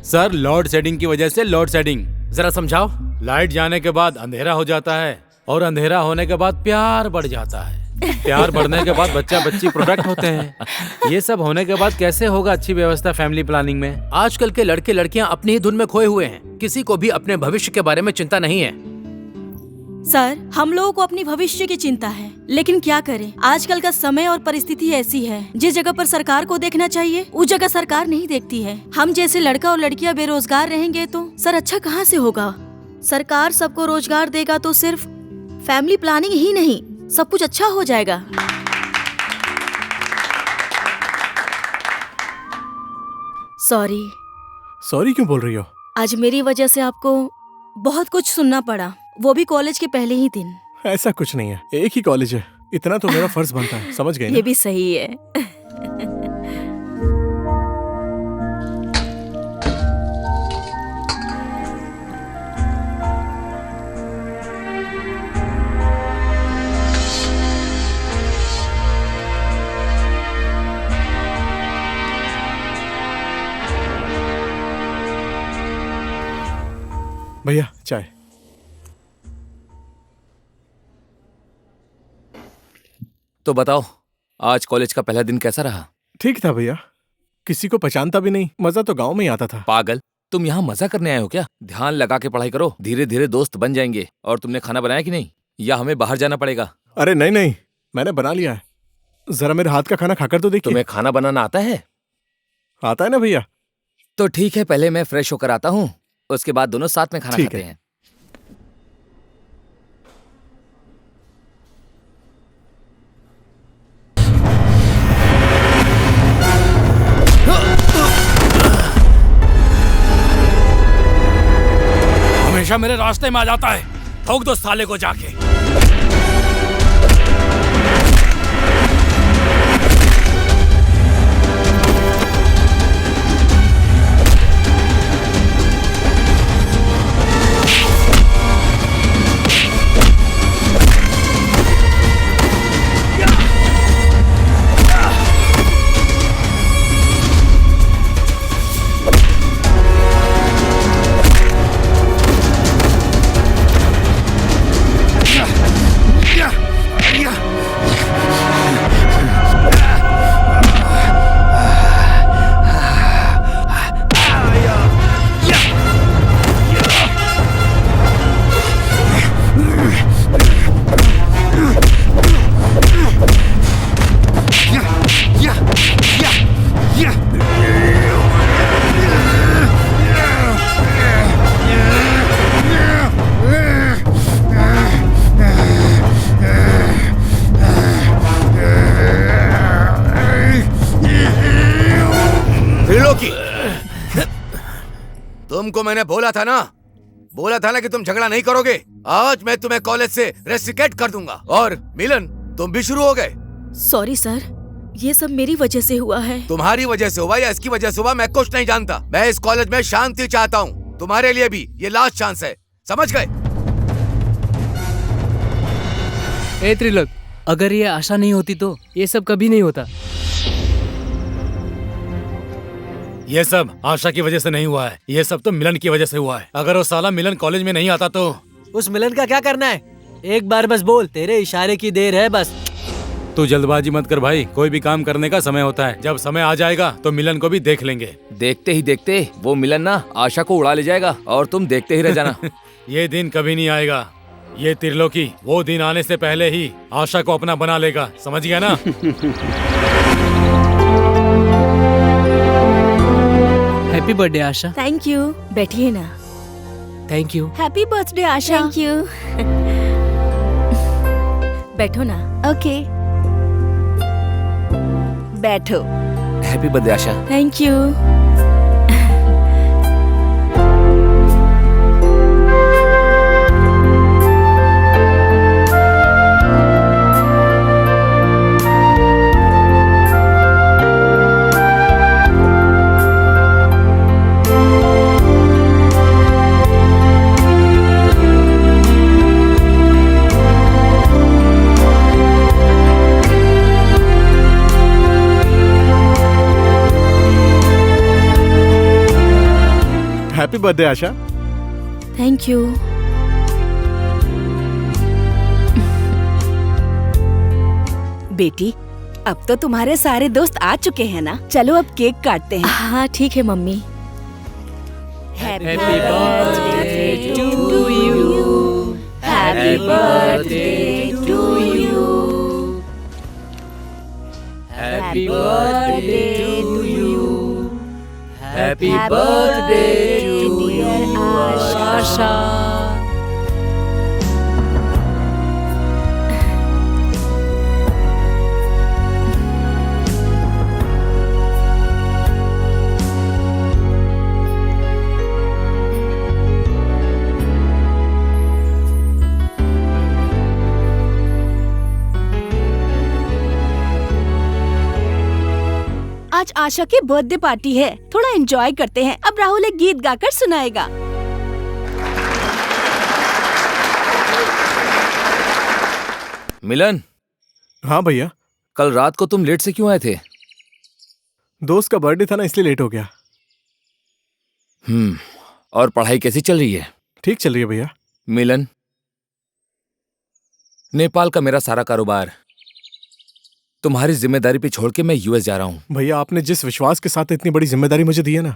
सर, लोड शेडिंग की वजह से लोड शेडिंग। जरा समझाओ। लाइट जाने के बाद अंधेरा हो जाता है और अंधेरा होने के बाद प्यार बढ़ जाता है। प्यार बढ़ने के बाद बच्चा बच्ची प्रोडक्ट होते हैं। ये सब होने के बाद कैसे होगा अच्छी व्यवस्था फैमिली प्लानिंग में? आजकल के लड़के लड़कियां अपनी ही धुन में खोए हुए हैं। किसी को भी अपने भविष्य के बारे में चिंता नहीं है। सर, हम लोगों को अपनी भविष्य की चिंता है, लेकिन क्या करें, आजकल का समय और परिस्थिति ऐसी है, जिस जगह पर सरकार को देखना चाहिए उस जगह सरकार नहीं देखती है। हम जैसे लड़का और लड़कियां बेरोजगार रहेंगे तो सर अच्छा कहाँ से होगा? सरकार सबको रोजगार देगा तो सिर्फ फैमिली प्लानिंग ही नहीं, सब कुछ अच्छा हो जाएगा। सॉरी। सॉरी क्यों बोल रही हो? आज मेरी वजह से आपको बहुत कुछ सुनना पड़ा, वो भी कॉलेज के पहले ही दिन। ऐसा कुछ नहीं है, एक ही कॉलेज है, इतना तो मेरा फर्ज बनता है। समझ गए ना? ये भी सही है। भैया चाय। तो बताओ, आज कॉलेज का पहला दिन कैसा रहा? ठीक था भैया, किसी को पहचानता भी नहीं। मजा तो गांव में ही आता था। पागल, तुम यहाँ मजा करने आए हो क्या? ध्यान लगा के पढ़ाई करो, धीरे धीरे दोस्त बन जाएंगे। और तुमने खाना बनाया कि नहीं, या हमें बाहर जाना पड़ेगा? अरे नहीं नहीं, मैंने बना लिया है। जरा मेरे हाथ का खाना खाकर तो देखिए। तुम्हें खाना बनाना आता है? आता है ना भैया। तो ठीक है, पहले मैं फ्रेश होकर आता हूँ, उसके बाद दोनों साथ में खाना खाते हैं। हमेशा मेरे रास्ते में आ जाता है, ठोक दो साले को जाके। तुमको मैंने बोला था ना कि तुम झगड़ा नहीं करोगे। आज मैं तुम्हें कॉलेज से रेस्ट्रिकेट कर दूंगा। और मिलन, तुम भी शुरू हो गए। सॉरी सर, ये सब मेरी वजह से हुआ है। तुम्हारी वजह से हुआ या इसकी वजह से हुआ, मैं कुछ नहीं जानता। मैं इस कॉलेज में शांति चाहता हूँ। तुम्हारे लिए भी ये लास्ट चांस है, समझ गए? ए त्रिलोक, अगर ये आशा नहीं होती तो ये सब कभी नहीं होता। ये सब आशा की वजह से नहीं हुआ है, ये सब तो मिलन की वजह से हुआ है। अगर वो साला मिलन कॉलेज में नहीं आता तो उस मिलन का क्या करना है? एक बार बस बोल, तेरे इशारे की देर है बस। तू जल्दबाजी मत कर भाई, कोई भी काम करने का समय होता है। जब समय आ जाएगा तो मिलन को भी देख लेंगे। देखते ही देखते वो मिलन ना आशा को उड़ा ले जाएगा और तुम देखते ही रह जाना। ये दिन कभी नहीं आएगा। ये त्रिलोकी वो दिन आने से पहले ही आशा को अपना बना लेगा, समझ गया ना? Happy birthday Asha. Thank you. बैठिए ना। Thank you. Happy birthday Asha. Thank you. बैठो ना। ओके, बैठो। Happy birthday Asha. Thank you. Happy birthday Asha. Thank you. बेटी, अब तो तुम्हारे सारे दोस्त आ चुके हैं ना, चलो अब केक काटते हैं। हाँ ठीक है mummy. Happy birthday to you, happy birthday to you, happy birthday to you, happy birthday to dear Asha. आज आशा की बर्थडे पार्टी है, थोड़ा एंजॉय करते हैं। अब राहुल एक गीत गाकर सुनाएगा। मिलन। हाँ भैया। कल रात को तुम लेट से क्यों आए थे? दोस्त का बर्थडे था ना, इसलिए लेट हो गया। और पढ़ाई कैसी चल रही है? ठीक चल रही है भैया। मिलन, नेपाल का मेरा सारा कारोबार तुम्हारी जिम्मेदारी पे छोड़ के मैं यूएस जा रहा हूँ। भैया आपने जिस विश्वास के साथ इतनी बड़ी जिम्मेदारी मुझे दी है ना,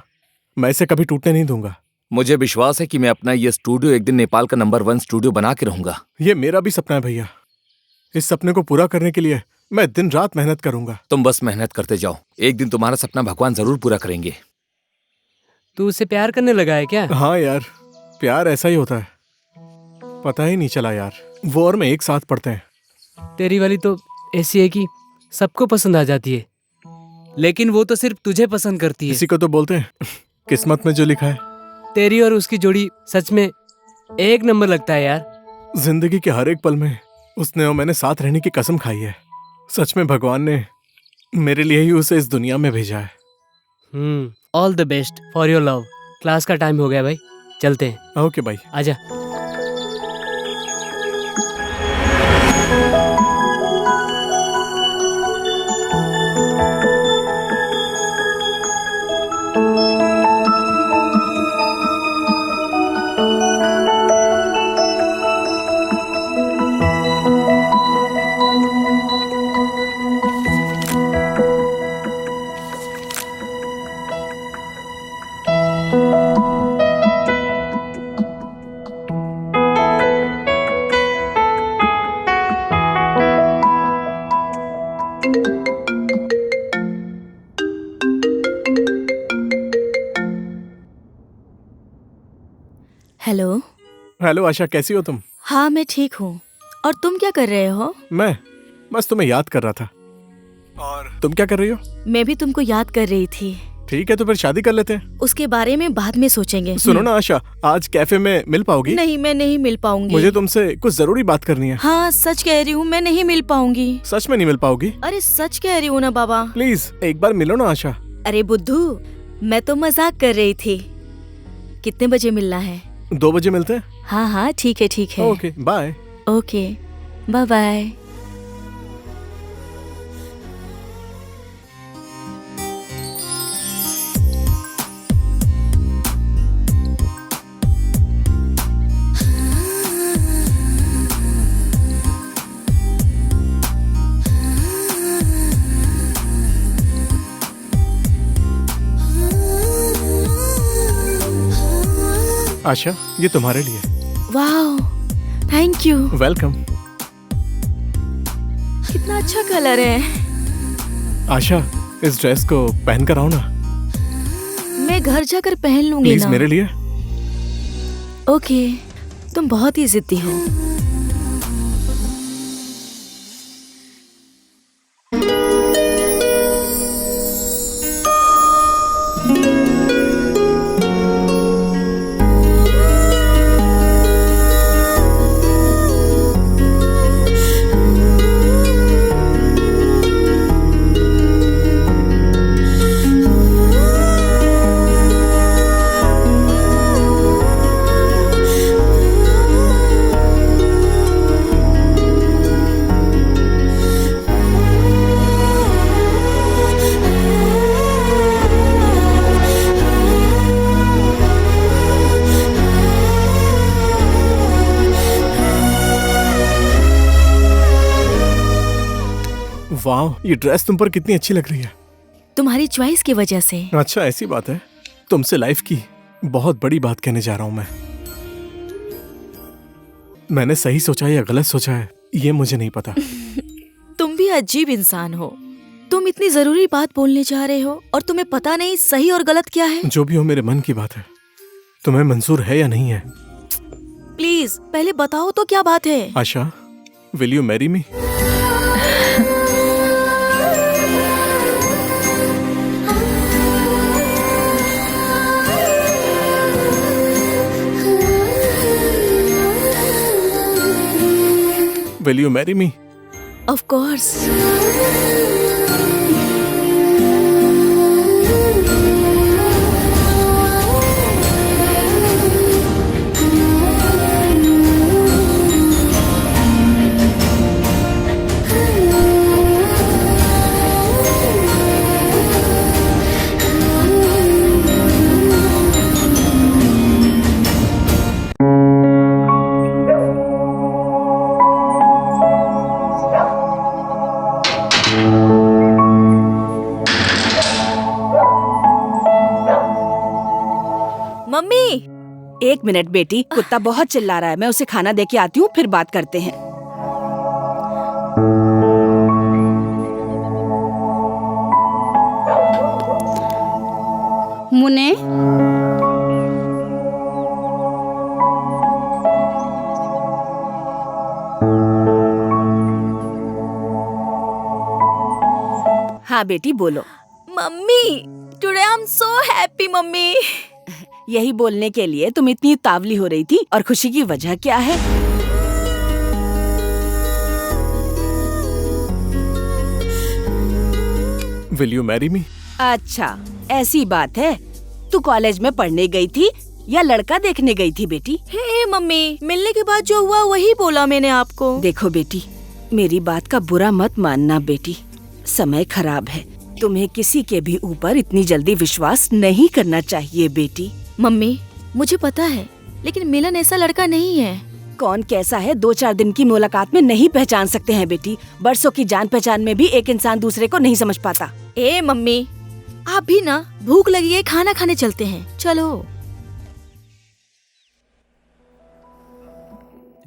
मैं इसे कभी टूटने नहीं दूंगा। मुझे विश्वास है कि मैं अपना ये स्टूडियो एक दिन नेपाल का नंबर 1 स्टूडियो बना के रहूंगा। ये मेरा भी सपना है भैया। इस सपने को पूरा करने के लिए मैं दिन रात मेहनत करूंगा। तुम बस मेहनत करते जाओ, एक दिन तुम्हारा सपना भगवान जरूर पूरा करेंगे। तू उससे प्यार करने लगा है क्या? हाँ यार, प्यार ऐसा ही होता है, पता ही नहीं चला यार। वो और मैं एक साथ पढ़ते हैं। तेरी वाली तो ऐसी है कि सबको पसंद आ जाती है, लेकिन वो तो सिर्फ तुझे पसंद करती है। इसी को तो बोलते हैं किस्मत में जो लिखा है। तेरी और उसकी जोड़ी सच में एक नंबर लगता है यार। जिंदगी के हर एक पल में उसने और मैंने साथ रहने की कसम खाई है। सच में भगवान ने मेरे लिए ही उसे इस दुनिया में भेजा है। All the best for your love. Class का टाइम हो गया भाई, चलते हैं। ओके भाई, आजा। हेलो। हेलो आशा, कैसी हो तुम? हाँ मैं ठीक हूँ। और तुम क्या कर रहे हो? मैं बस तुम्हें याद कर रहा था। और तुम क्या कर रही हो? मैं भी तुमको याद कर रही थी। ठीक है, तो फिर शादी कर लेते हैं। उसके बारे में बाद में सोचेंगे। सुनो ना आशा, आज कैफे में मिल पाओगी? नहीं, मैं नहीं मिल पाऊंगी। मुझे तुमसे कुछ जरूरी बात करनी है। हाँ सच कह रही हूँ, मैं नहीं मिल पाऊंगी। सच में नहीं मिल पाओगी? अरे सच कह रही हूँ ना बाबा। प्लीज एक बार मिलो ना आशा। अरे बुद्धू, मैं तो मजाक कर रही थी। कितने बजे मिलना है? 2 बजे मिलते हैं। हाँ हाँ ठीक है ठीक है। Okay bye. Okay bye bye. Asha, ये तुम्हारे लिए। वाह, थैंक यू। वेलकम। कितना अच्छा कलर है। आशा, इस ड्रेस को पहन कर आओ ना। मैं घर जाकर पहन लूंगी प्लीज ना। मेरे लिए। ओके, तुम बहुत ही जिद्दी हो। वाह, ये ड्रेस तुम पर कितनी अच्छी लग रही है। तुम्हारी चॉइस की वजह से। अच्छा, ऐसी बात है। तुमसे लाइफ की बहुत बड़ी बात कहने जा रहा हूं मैं। मैंने सही सोचा या गलत सोचा है ये मुझे नहीं पता। तुम भी अजीब इंसान हो। तुम इतनी जरूरी बात बोलने जा रहे हो और तुम्हें पता नहीं सही और गलत क्या है। जो भी हो, मेरे मन की बात है। तुम्हें मंजूर है या नहीं है? प्लीज पहले बताओ तो क्या बात है। Asha, will you marry me? Will you marry me? Of course. Mummy, 1 minute बेटी, कुत्ता बहुत चिल्ला रहा है। मैं उसे खाना दे के आती हूँ, फिर बात करते हैं। मुन्ने, हाँ बेटी बोलो। Mummy, today I am so happy mummy. यही बोलने के लिए तुम इतनी उतावली हो रही थी, और खुशी की वजह क्या है? Will you marry me? अच्छा, ऐसी बात है। तू कॉलेज में पढ़ने गई थी या लड़का देखने गई थी बेटी? हे मम्मी, मिलने के बाद जो हुआ वही बोला मैंने आपको। देखो बेटी, मेरी बात का बुरा मत मानना बेटी। समय खराब है। तुम्हें किसी के भी ऊपर इतनी जल्दी विश्वास नहीं करना चाहिए बेटी। मम्मी, मुझे पता है, लेकिन मिलन ऐसा लड़का नहीं है। कौन कैसा है 2-4 दिन की मुलाकात में नहीं पहचान सकते हैं बेटी। बरसों की जान पहचान में भी एक इंसान दूसरे को नहीं समझ पाता। ए मम्मी, आप भी ना, भूख लगी है, खाना खाने चलते हैं, चलो।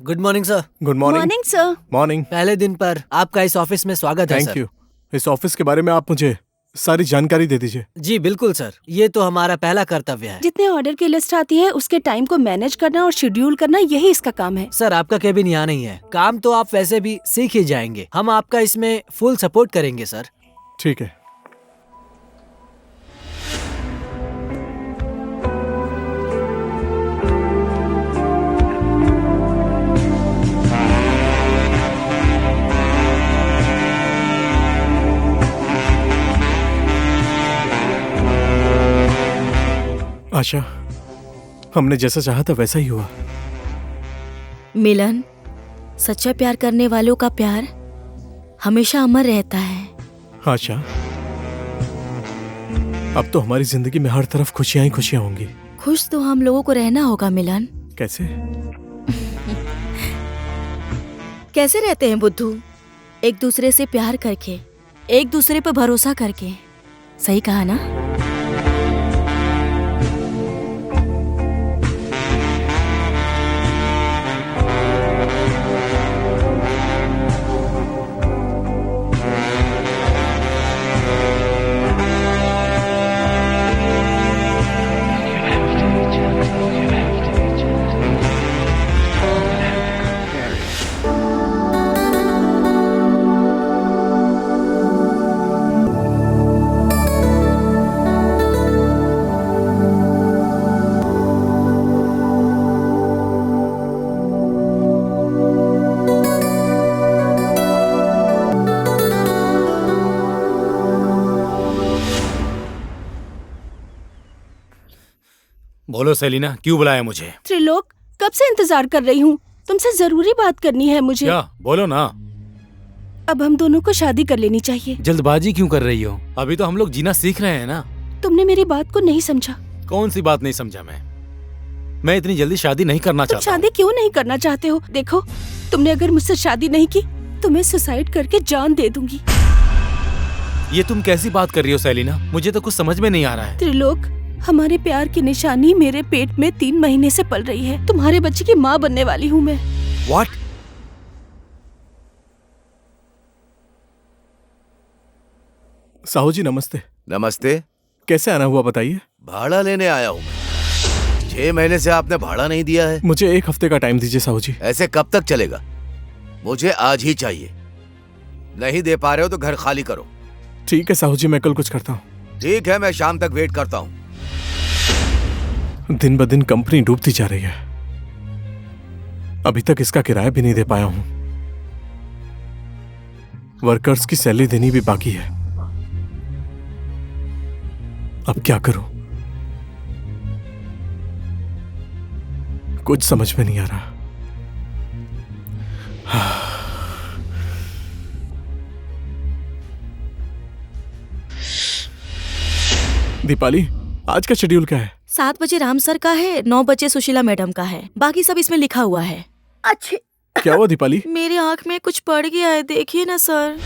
Good morning sir. Good morning. Morning sir. Morning. पहले दिन पर आपका इस ऑफिस में स्वागत है सर। Thank you. इस ऑफिस के बारे में आप मुझे सारी जानकारी दे दीजिए। जी बिल्कुल सर, ये तो हमारा पहला कर्तव्य है। जितने ऑर्डर की लिस्ट आती है उसके टाइम को मैनेज करना और शेड्यूल करना, यही इसका काम है। सर, आपका केबिन यहाँ नहीं है। काम तो आप वैसे भी सीख ही जाएंगे। हम आपका इसमें फुल सपोर्ट करेंगे सर। ठीक है। आशा, हमने जैसा चाहा था वैसा ही हुआ। मिलन, सच्चा प्यार करने वालों का प्यार हमेशा अमर रहता है। आशा, अब तो हमारी जिंदगी में हर तरफ खुशियां ही खुशियां होंगी। खुश तो हम लोगों को रहना होगा मिलन। कैसे? कैसे रहते हैं बुद्धू? एक दूसरे से प्यार करके, एक दूसरे पर भरोसा करके। सही कहा ना? बोलो सेलिना, क्यों बुलाया मुझे? त्रिलोक, कब से इंतजार कर रही हूँ। तुमसे जरूरी बात करनी है मुझे। क्या? बोलो ना। अब हम दोनों को शादी कर लेनी चाहिए। जल्दबाजी क्यों कर रही हो? अभी तो हम लोग जीना सीख रहे हैं ना। तुमने मेरी बात को नहीं समझा। कौन सी बात नहीं समझा मैं इतनी जल्दी शादी नहीं करना तुम चाहता। शादी क्यों नहीं करना चाहते हो? देखो, तुमने अगर मुझसे शादी नहीं की तो मैं सुसाइड करके जान दे दूंगी। ये तुम कैसी बात कर रही हो सेलिना? मुझे तो कुछ समझ में नहीं आ रहा है। त्रिलोक, हमारे प्यार की निशानी मेरे पेट में 3 महीने से पल रही है। तुम्हारे बच्चे की माँ बनने वाली हूँ मैं। What? साहू जी नमस्ते। नमस्ते। कैसे आना हुआ बताइए? भाड़ा लेने आया हूँ मैं। 6 महीने से आपने भाड़ा नहीं दिया है। मुझे 1 हफ्ते का टाइम दीजिए साहू जी। ऐसे कब तक चलेगा? मुझे आज ही चाहिए। नहीं दे पा रहे हो तो घर खाली करो। ठीक है साहू जी, मैं कल कुछ करता हूँ। ठीक है, मैं शाम तक वेट करता हूँ। दिन ब दिन कंपनी डूबती जा रही है। अभी तक इसका किराया भी नहीं दे पाया हूँ। वर्कर्स की सैलरी देनी भी बाकी है। अब क्या करूं? कुछ समझ में नहीं आ रहा। दीपाली, आज का शेड्यूल क्या है? 7 बजे राम सर का है, 9 बजे सुशीला मैडम का है। बाकी सब इसमें लिखा हुआ है। अच्छे। क्या हुआ दीपाली? मेरी आंख में कुछ पड़ गया है, देखिए ना सर।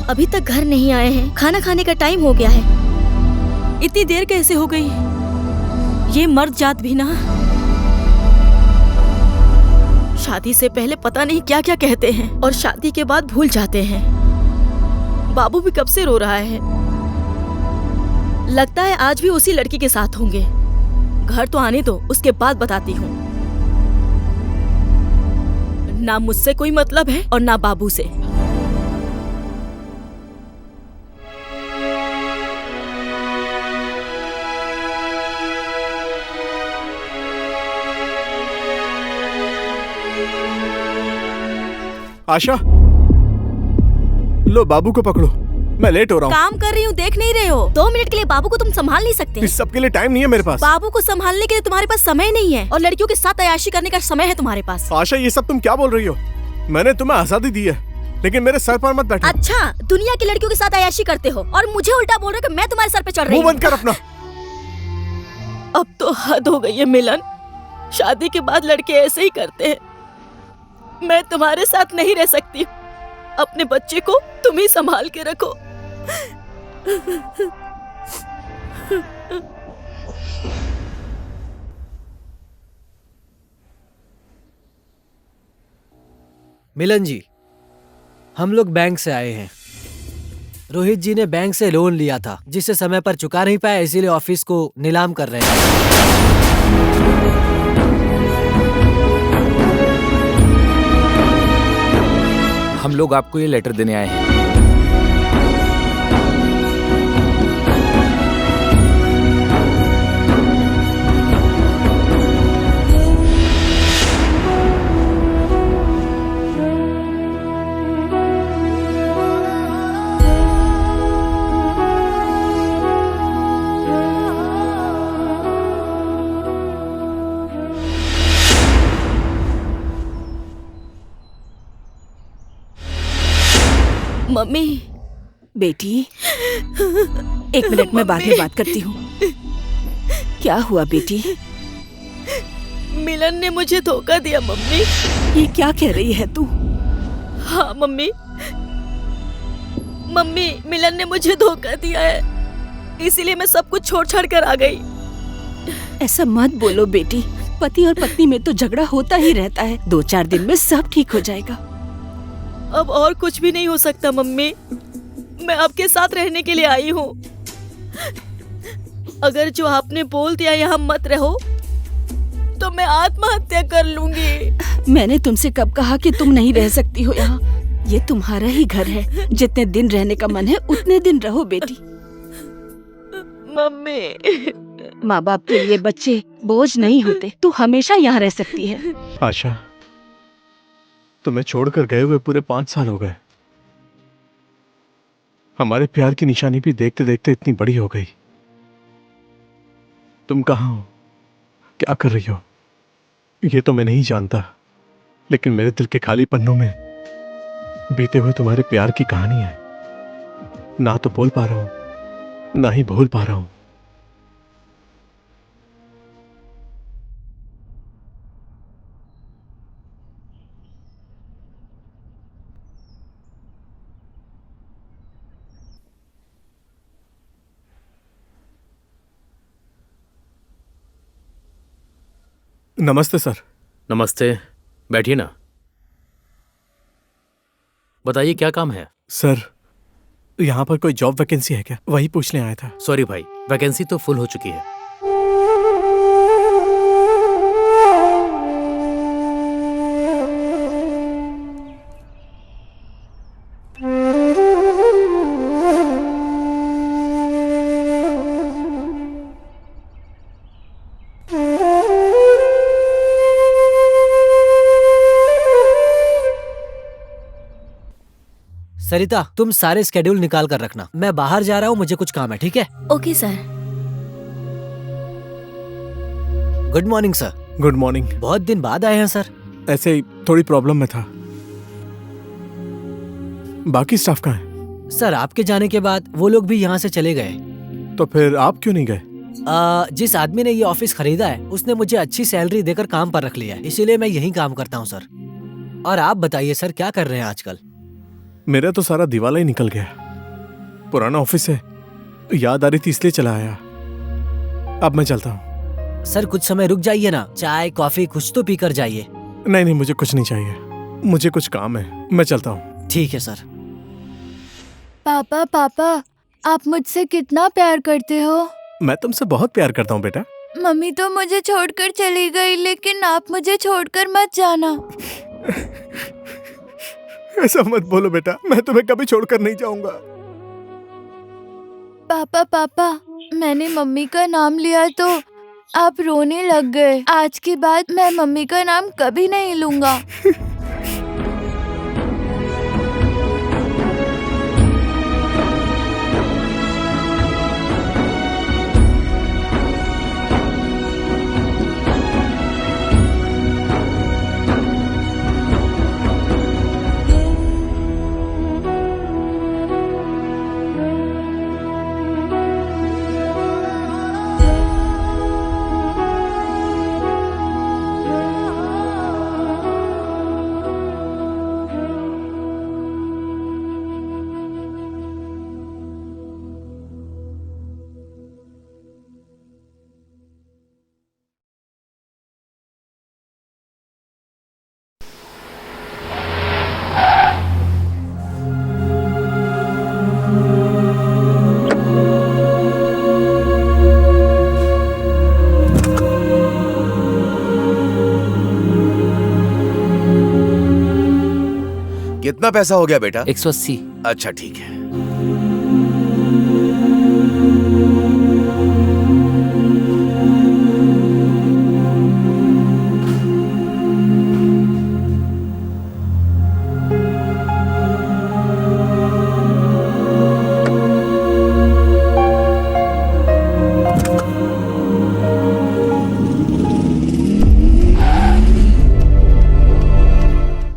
अभी तक घर नहीं आए हैं। खाना खाने का टाइम हो गया है। इतनी देर कैसे हो गई? ये मर्द जात भी ना शादी से पहले पता नहीं क्या क्या कहते हैं और शादी के बाद भूल जाते हैं। बाबू भी कब से रो रहा है। लगता है आज भी उसी लड़की के साथ होंगे। घर तो आने दो, उसके बाद बताती हूँ। ना मुझसे कोई मतलब है और ना बाबू से। आशा, लो बाबू को पकड़ो, मैं लेट हो रहा हूँ। काम कर रही हूँ, देख नहीं रहे हो? 2 मिनट के लिए बाबू को तुम संभाल नहीं सकते? इस सब के लिए टाइम नहीं है मेरे पास। बाबू को संभालने के लिए तुम्हारे पास समय नहीं है और लड़कियों के साथ अय्याशी करने का समय है तुम्हारे पास। आशा, ये सब तुम क्या बोल रही हो? मैंने तुम्हें आजादी दी है, लेकिन मेरे सर पर मत बैठो। अच्छा, दुनिया की लड़कियों के साथ अय्याशी करते हो और मुझे उल्टा बोल रहे हो कि मैं तुम्हारे सर पे चढ़ रही हूँ। मुंह बंद कर अपना। अब तो हद हो गई है मिलन। शादी के बाद लड़के ऐसे ही करते हैं। मैं तुम्हारे साथ नहीं रह सकती। अपने बच्चे को तुम ही संभाल के रखो। मिलन जी, हम लोग बैंक से आए हैं। रोहित जी ने बैंक से लोन लिया था जिसे समय पर चुका नहीं पाया, इसीलिए ऑफिस को नीलाम कर रहे हैं। हम लोग आपको ये लेटर देने आए हैं। मम्मी। बेटी, 1 मिनट में बाद में बात करती हूँ। क्या हुआ बेटी? मिलन ने मुझे धोखा दिया मम्मी। ये क्या कह रही है तू? हाँ मम्मी, मम्मी मिलन ने मुझे धोखा दिया है, इसीलिए मैं सब कुछ छोड़ छाड़ कर आ गई। ऐसा मत बोलो बेटी। पति और पत्नी में तो झगड़ा होता ही रहता है। 2-4 दिन में सब ठीक हो जाएगा। अब और कुछ भी नहीं हो सकता मम्मी। मैं आपके साथ रहने के लिए आई हूँ। अगर जो आपने बोल दिया यहाँ मत रहो अब तो मैं आत्महत्या कर लूंगी। मैंने तुमसे कब कहा कि तुम नहीं रह सकती हो यहाँ? ये तुम्हारा ही घर है। जितने दिन रहने का मन है उतने दिन रहो बेटी। मम्मी, माँ बाप के लिए बच्चे बोझ नहीं होते। तू हमेशा यहाँ रह सकती है। आशा, तुम्हें छोड़कर गए हुए पूरे 5 साल हो गए। हमारे प्यार की निशानी भी देखते देखते इतनी बड़ी हो गई। तुम कहाँ हो, क्या कर रही हो, ये तो मैं नहीं जानता, लेकिन मेरे दिल के खाली पन्नों में बीते हुए तुम्हारे प्यार की कहानी है। ना तो बोल पा रहा हूं, ना ही भूल पा रहा हूं। नमस्ते सर। नमस्ते, बैठिए ना। बताइए क्या काम है? सर, यहाँ पर कोई जॉब वैकेंसी है क्या, वही पूछने आया था। सॉरी भाई, वैकेंसी तो फुल हो चुकी है। सरिता, तुम सारे स्केड्यूल निकाल कर रखना। मैं बाहर जा रहा हूँ, मुझे कुछ काम है, ठीक है? Okay sir. Good morning sir. Good morning. बहुत दिन बाद आए हैं सर। ऐसे ही थोड़ी प्रॉब्लम में था। बाकी स्टाफ कहाँ है? सर, आपके जाने के बाद वो लोग भी यहाँ से चले गए। तो फिर आप क्यों नहीं गए? जिस आदमी ने ये ऑफिस खरीदा है उसने मुझे अच्छी सैलरी देकर काम पर रख लिया है, इसीलिए मैं यहीं काम करता हूँ सर। और आप बताइए सर, क्या कर रहे हैं आजकल? मेरा तो सारा दिवाला ही निकल गया। पुराना ऑफिस है, याद आ रही थी इसलिए चला आया। अब मैं चलता हूँ। सर, कुछ समय रुक जाइए ना, चाय कॉफी कुछ तो पीकर जाइए। नहीं नहीं, मुझे कुछ नहीं चाहिए, मुझे कुछ काम है, मैं चलता हूँ। ठीक है सर। पापा पापा, आप मुझसे कितना प्यार करते हो? मैं तुमसे बहुत प्यार करता हूँ बेटा। मम्मी तो मुझे छोड़कर चली गई, लेकिन आप मुझे छोड़कर मत जाना। ऐसा मत बोलो बेटा, मैं तुम्हें कभी छोड़कर नहीं जाऊंगा। पापा पापा, मैंने मम्मी का नाम लिया तो आप रोने लग गए। आज के बाद मैं मम्मी का नाम कभी नहीं लूंगा। कितना पैसा हो गया बेटा? 180। अच्छा ठीक है।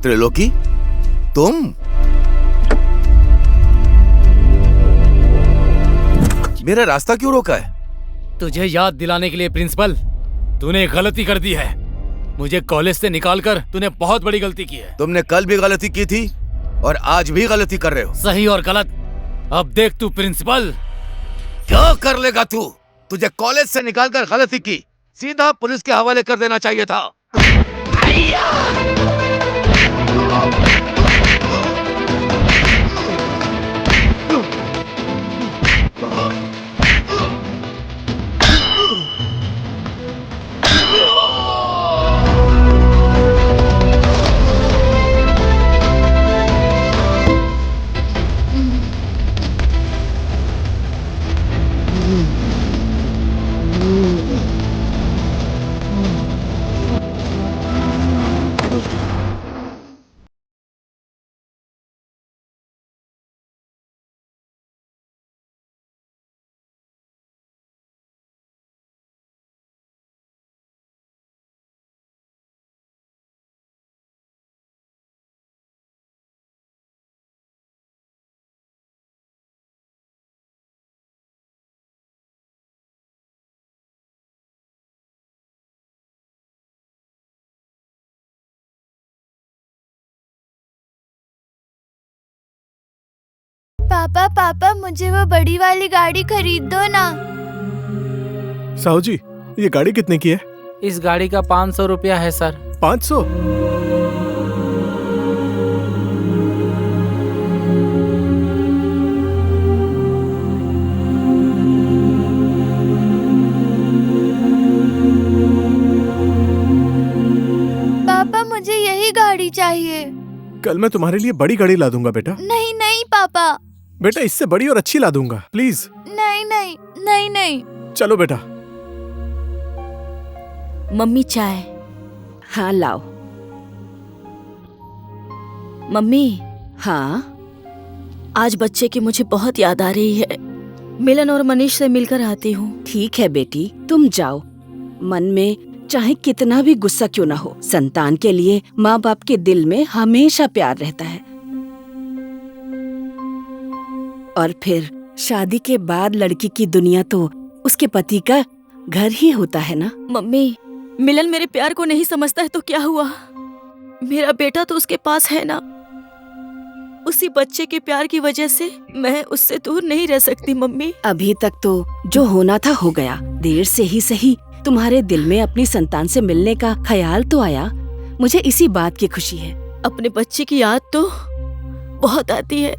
त्रिलोकी, तुम? मेरा रास्ता क्यों रोका है? तुझे याद दिलाने के लिए प्रिंसिपल, तूने गलती कर दी है। मुझे कॉलेज से निकालकर तूने बहुत बड़ी गलती की है। तुमने कल भी गलती की थी और आज भी गलती कर रहे हो। सही और गलत अब देख तू प्रिंसिपल। क्या कर लेगा तू? तुझे कॉलेज से निकालकर गलती की, सीधा पुलिस के हवाले कर देना चाहिए था। पापा पापा मुझे वो बड़ी वाली गाड़ी खरीद दो ना। साहू जी, ये गाड़ी कितने की है? इस गाड़ी का 500 रुपया है सर। 500? पापा मुझे यही गाड़ी चाहिए। कल मैं तुम्हारे लिए बड़ी गाड़ी ला दूंगा बेटा। नहीं नहीं पापा। बेटा इससे बड़ी और अच्छी ला दूंगा, प्लीज। नहीं नहीं नहीं नहीं। चलो बेटा। मम्मी चाय। हाँ लाओ। मम्मी। हाँ आज बच्चे की मुझे बहुत याद आ रही है। मिलन और मनीष से मिलकर आती हूँ। ठीक है बेटी, तुम जाओ। मन में चाहे कितना भी गुस्सा क्यों ना हो, संतान के लिए माँ बाप के दिल में हमेशा प्यार रहता है। और फिर शादी के बाद लड़की की दुनिया तो उसके पति का घर ही होता है ना। मम्मी, मिलन मेरे प्यार को नहीं समझता है तो क्या हुआ? मेरा बेटा तो उसके पास है ना। उसी बच्चे के प्यार की वजह से मैं उससे दूर नहीं रह सकती मम्मी। अभी तक तो जो होना था हो गया। देर से ही सही तुम्हारे दिल में अपनी संतान से मिलने का ख्याल तो आया। मुझे इसी बात की खुशी है। अपने बच्चे की याद तो बहुत आती है,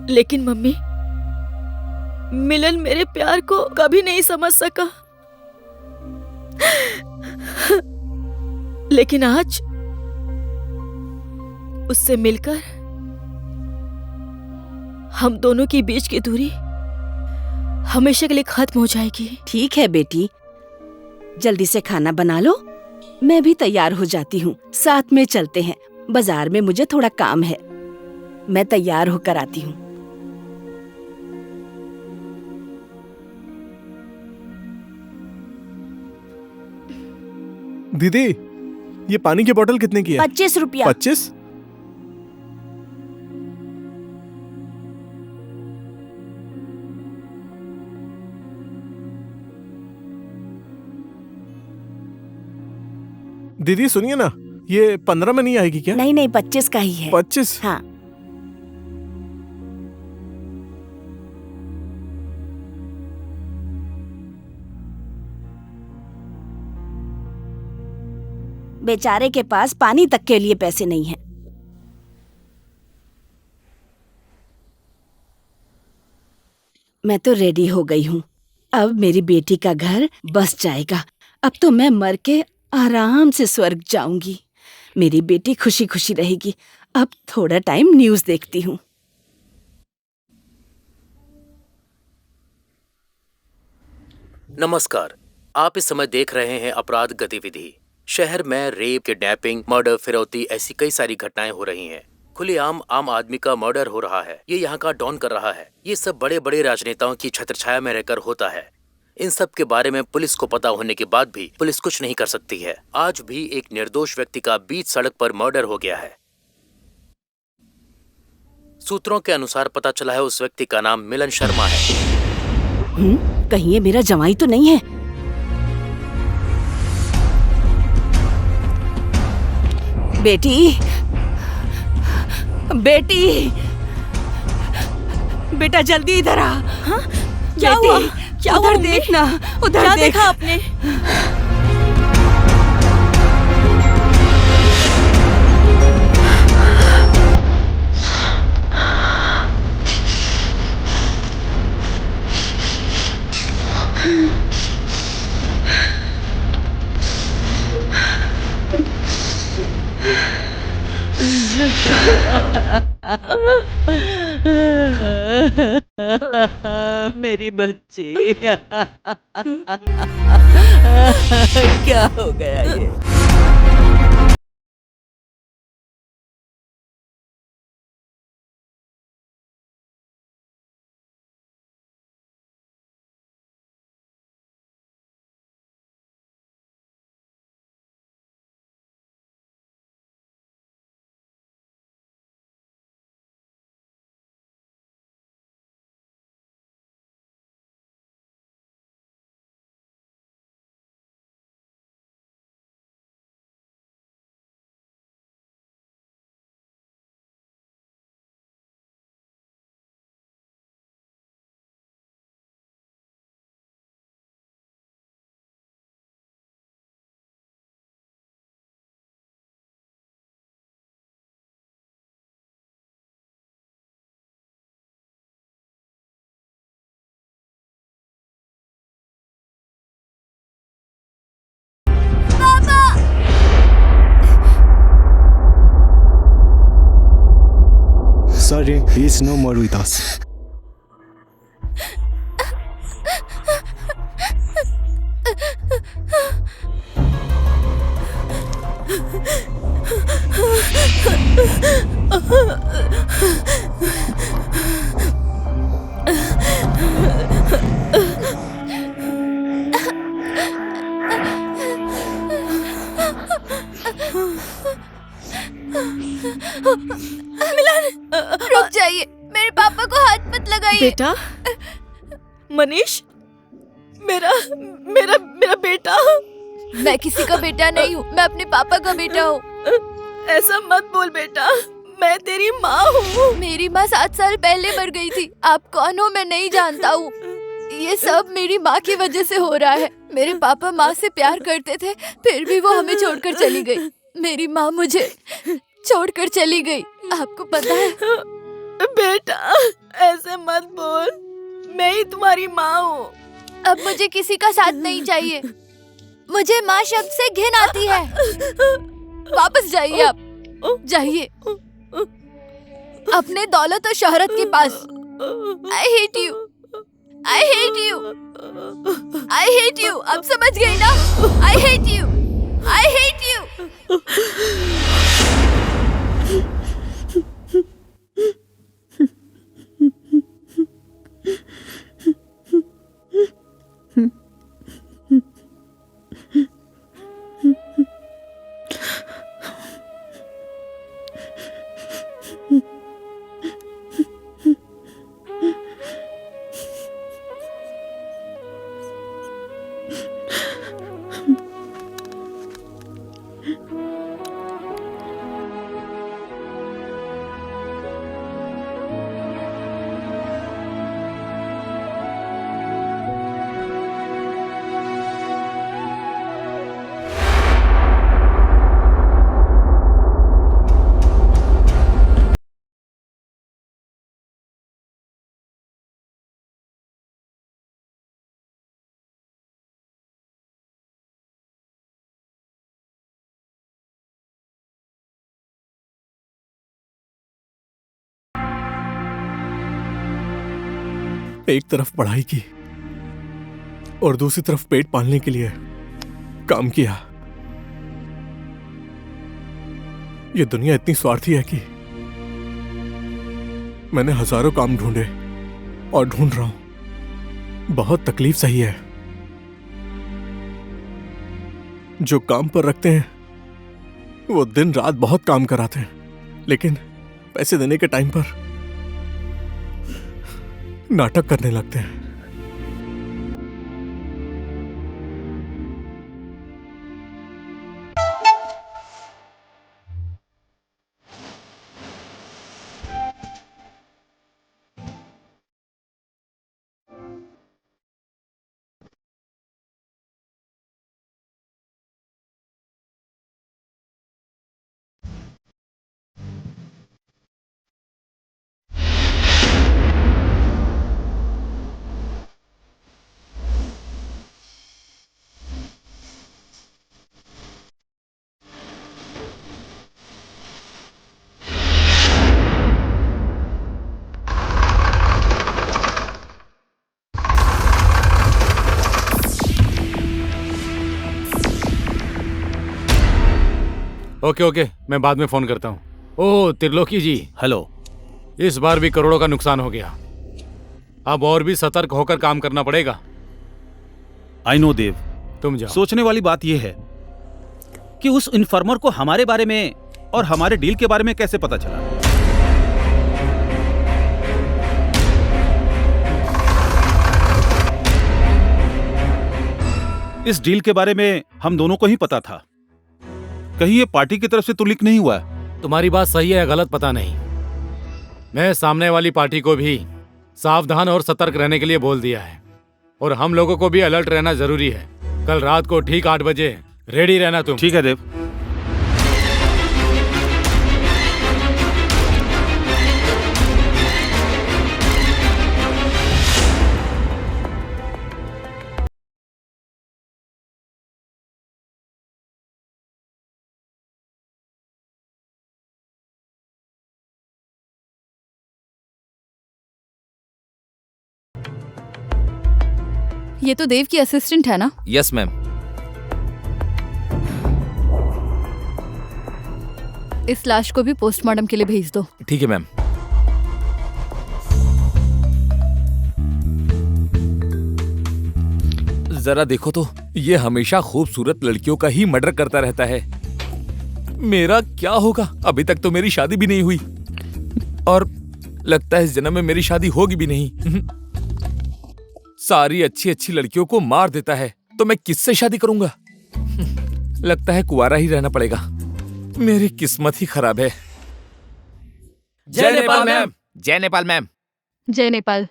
लेकिन मम्मी, मिलन मेरे प्यार को कभी नहीं समझ सका। लेकिन आज उससे मिलकर हम दोनों के बीच की दूरी हमेशा के लिए खत्म हो जाएगी। ठीक है बेटी, जल्दी से खाना बना लो। मैं भी तैयार हो जाती हूँ, साथ में चलते हैं। बाजार में मुझे थोड़ा काम है, मैं तैयार होकर आती हूँ। दीदी, ये पानी की बोतल कितने की है? 25 रुपया। 25? दीदी सुनिए ना, ये 15 में नहीं आएगी क्या? नहीं नहीं, 25 का ही है। 25? हाँ। बेचारे के पास पानी तक के लिए पैसे नहीं हैं। मैं तो रेडी हो गई हूँ। अब मेरी बेटी का घर बस जाएगा। अब तो मैं मर के आराम से स्वर्ग जाऊंगी। मेरी बेटी खुशी खुशी रहेगी। अब थोड़ा टाइम न्यूज़ देखती हूँ। नमस्कार, आप इस समय देख रहे हैं अपराध गतिविधि। शहर में रेप, किडनैपिंग, मर्डर, फिरौती ऐसी कई सारी घटनाएं हो रही हैं। खुलेआम आम आदमी का मर्डर हो रहा है। ये यहाँ का डॉन कर रहा है। ये सब बड़े बड़े राजनेताओं की छत्रछाया में रहकर होता है। इन सब के बारे में पुलिस को पता होने के बाद भी पुलिस कुछ नहीं कर सकती है। आज भी एक निर्दोष व्यक्ति का बीच सड़क पर मर्डर हो गया है। सूत्रों के अनुसार पता चला है उस व्यक्ति का नाम मिलन शर्मा है। कहीं ये मेरा जवाई तो नहीं है? बेटी, बेटी, बेटा जल्दी इधर आ। हाँ? क्या हुआ? क्या हुआ? उधर देखना, उधर क्या देख। देखा आपने? मेरी बच्ची। क्या हो गया ये? sorry, he is no more with us. रुक जाइए, मेरे पापा को हाथ मत लगाइए। बेटा, मनीष, मेरा मेरा मेरा बेटा। मैं किसी का बेटा नहीं हूँ, मैं अपने पापा का बेटा हूँ। ऐसा मत बोल बेटा, मैं तेरी माँ हूँ। मेरी माँ 7 साल पहले मर गई थी। आप कौन हो मैं नहीं जानता हूँ। ये सब मेरी माँ की वजह से हो रहा है। मेरे पापा माँ से प्यार करते थे, फिर भी वो हमें छोड़कर चली गई। मेरी माँ मुझे छोड़कर चली गई। आपको पता है? बेटा, ऐसे मत बोल, मैं ही तुम्हारी माँ हूँ। अब मुझे किसी का साथ नहीं चाहिए। मुझे माँ शब्द से घिन आती है। वापस जाइए, आप जाइए अपने दौलत और शोहरत के पास। I hate you, I hate you, I hate you. आप समझ गई ना? I hate you, I hate you. एक तरफ पढ़ाई की और दूसरी तरफ पेट पालने के लिए काम किया। ये दुनिया इतनी स्वार्थी है कि मैंने हजारों काम ढूंढे और ढूंढ रहा हूं। बहुत तकलीफ सही है। जो काम पर रखते हैं वो दिन रात बहुत काम कराते हैं, लेकिन पैसे देने के टाइम पर नाटक करने लगते हैं। ओके ओके, मैं बाद में फोन करता हूँ। ओह त्रिलोकी जी, हेलो। इस बार भी करोड़ों का नुकसान हो गया। अब और भी सतर्क होकर काम करना पड़ेगा। आई नो देव, तुम जाओ। सोचने वाली बात यह है कि उस इन्फॉर्मर को हमारे बारे में और हमारे डील के बारे में कैसे पता चला। इस डील के बारे में हम दोनों को ही पता था। कहीं ये पार्टी की तरफ से तो लीक नहीं हुआ है? तुम्हारी बात सही है या गलत पता नहीं। मैं सामने वाली पार्टी को भी सावधान और सतर्क रहने के लिए बोल दिया है, और हम लोगों को भी अलर्ट रहना जरूरी है। कल रात को ठीक 8 बजे रेडी रहना तुम। ठीक है देव। ये तो देव की असिस्टेंट है ना? Yes ma'am. इस लाश को भी पोस्टमार्टम के लिए भेज दो। ठीक है मैम। जरा देखो तो, ये हमेशा खूबसूरत लड़कियों का ही मर्डर करता रहता है। मेरा क्या होगा? अभी तक तो मेरी शादी भी नहीं हुई और लगता है इस जन्म में मेरी शादी होगी भी नहीं। सारी अच्छी अच्छी लड़कियों को मार देता है, तो मैं किससे शादी करूंगा? लगता है कुंवारा ही रहना पड़ेगा। मेरी किस्मत ही खराब है। जय नेपाल मैम। जय नेपाल मैम। जय नेपाल।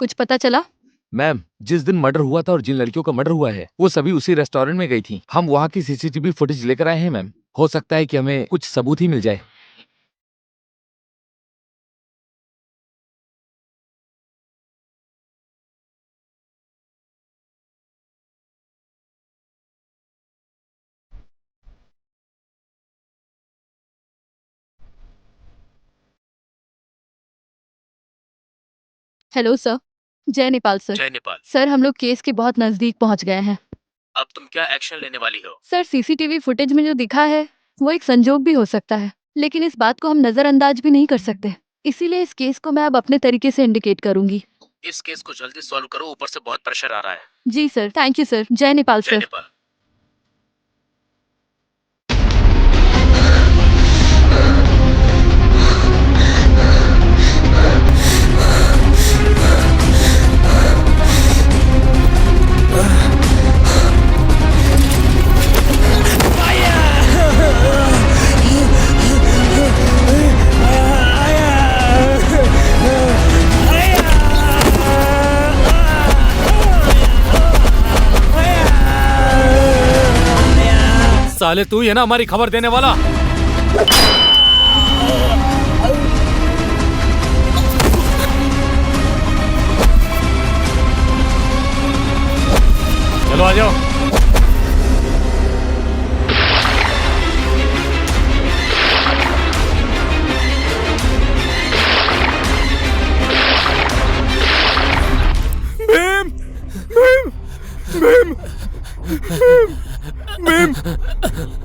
कुछ पता चला? मैम, जिस दिन मर्डर हुआ था और जिन लड़कियों का मर्डर हुआ है वो सभी उसी रेस्टोरेंट में गई थी। हम वहाँ की सीसीटीवी फुटेज लेकर आए हैं मैम। हो सकता है कि हमें कुछ सबूत ही मिल जाए। Hello sir. जय नेपाल सर। जय नेपाल। सर, हम लोग केस के बहुत नजदीक पहुंच गए हैं। अब तुम क्या एक्शन लेने वाली हो? सर, सीसीटीवी फुटेज में जो दिखा है वो एक संजोग भी हो सकता है, लेकिन इस बात को हम नजरअंदाज भी नहीं कर सकते। इसीलिए इस केस को मैं अब अपने तरीके से इंडिकेट करूंगी। इस केस को जल्दी सॉल्व करो, ऊपर से बहुत प्रेशर आ रहा है। जी सर। Thank you sir. जय नेपाल जय सर। नेपाल। साले तू ही है ना हमारी खबर देने वाला? चलो आ जाओ। मैम, मैम, मैम, मैम,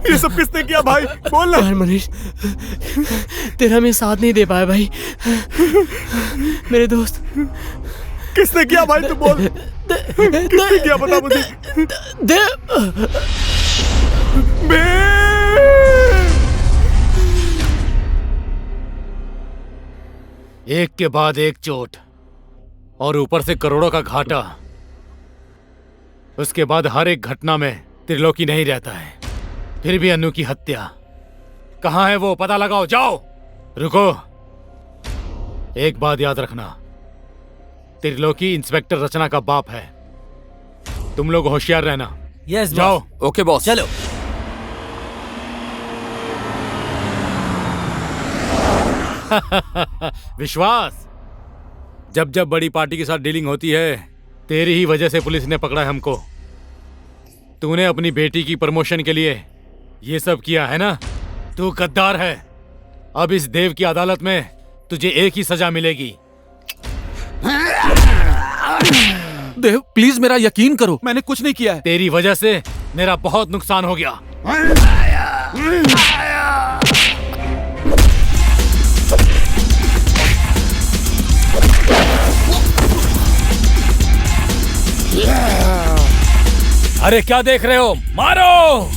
ये सब किसने किया भाई? बोल ना। यार मनीष, तेरा मैं साथ नहीं दे पाया भाई। मेरे दोस्त। किसने किया भाई? तू बोल। किसने किया बता मुझे। एक के बाद एक चोट और ऊपर से करोड़ों का घाटा। उसके बाद हर एक घटना में त्रिलोकी नहीं रहता है। फिर भी अन्नू की हत्या। कहाँ है वो? पता लगाओ। जाओ। रुको, एक बात याद रखना, त्रिलोकी इंस्पेक्टर रचना का बाप है। तुम लोग होशियार रहना। यस जाओ। Okay boss. चलो। विश्वास, जब जब बड़ी पार्टी के साथ डीलिंग होती है तेरी ही वजह से पुलिस ने पकड़ा है हमको। तूने अपनी बेटी की प्रमोशन के लिए ये सब किया है ना? तू गद्दार है। अब इस देव की अदालत में तुझे एक ही सजा मिलेगी। देव प्लीज मेरा यकीन करो, मैंने कुछ नहीं किया है। तेरी वजह से मेरा बहुत नुकसान हो गया। अरे क्या देख रहे हो? मारो।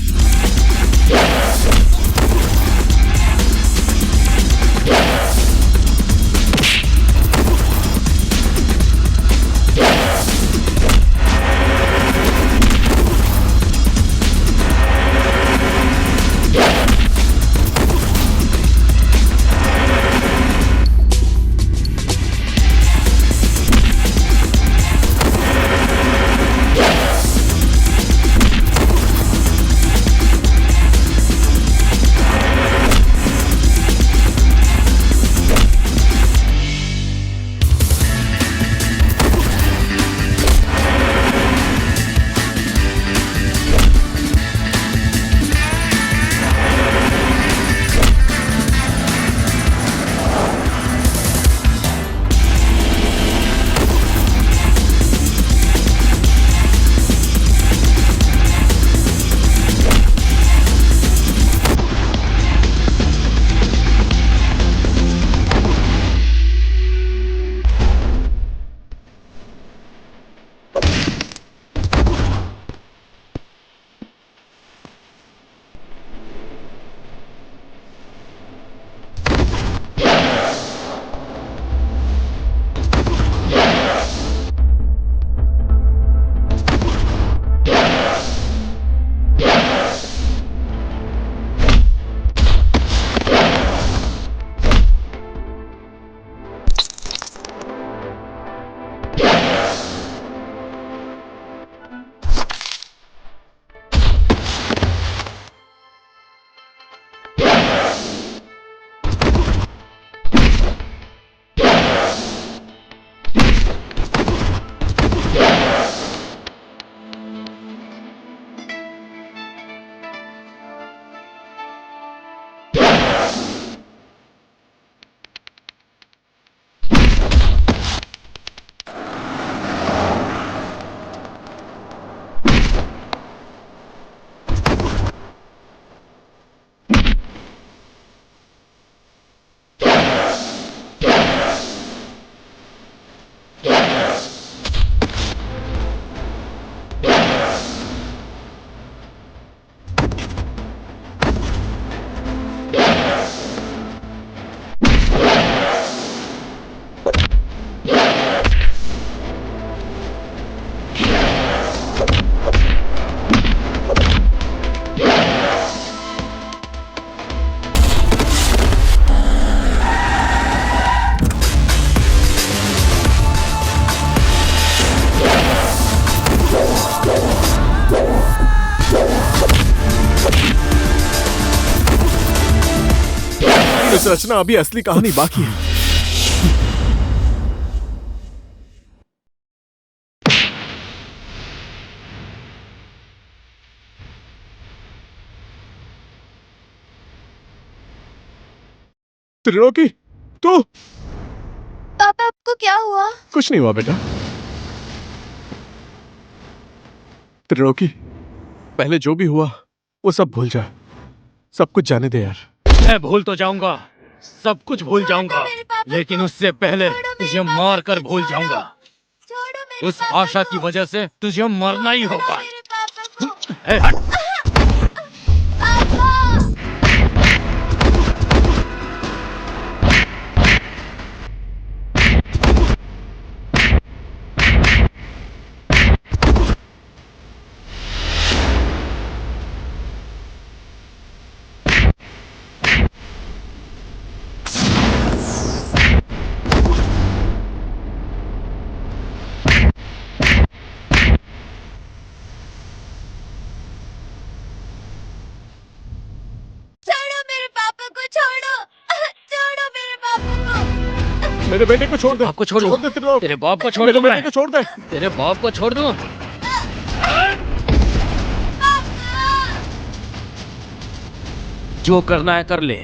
बस रचना, अभी असली कहानी बाकी है। त्रिलोकी, तू? पापा आपको क्या हुआ? कुछ नहीं हुआ बेटा। त्रिलोकी, पहले जो भी हुआ वो सब भूल जा। सब कुछ जाने दे यार। मैं भूल तो जाऊंगा, सब कुछ भूल जाऊंगा, लेकिन उससे पहले तुझे मार कर भूल जाऊंगा। उस आशा की वजह से तुझे मरना ही होगा। ए, हट। मेरे बेटे को छोड़ दे। आपको छोड़ दे त्रिलोक। तेरे बाप को छोड़ मेरे दूं बेटे मैं। को छोड़ दे। तेरे बाप को छोड़ दूं। जो करना है कर ले।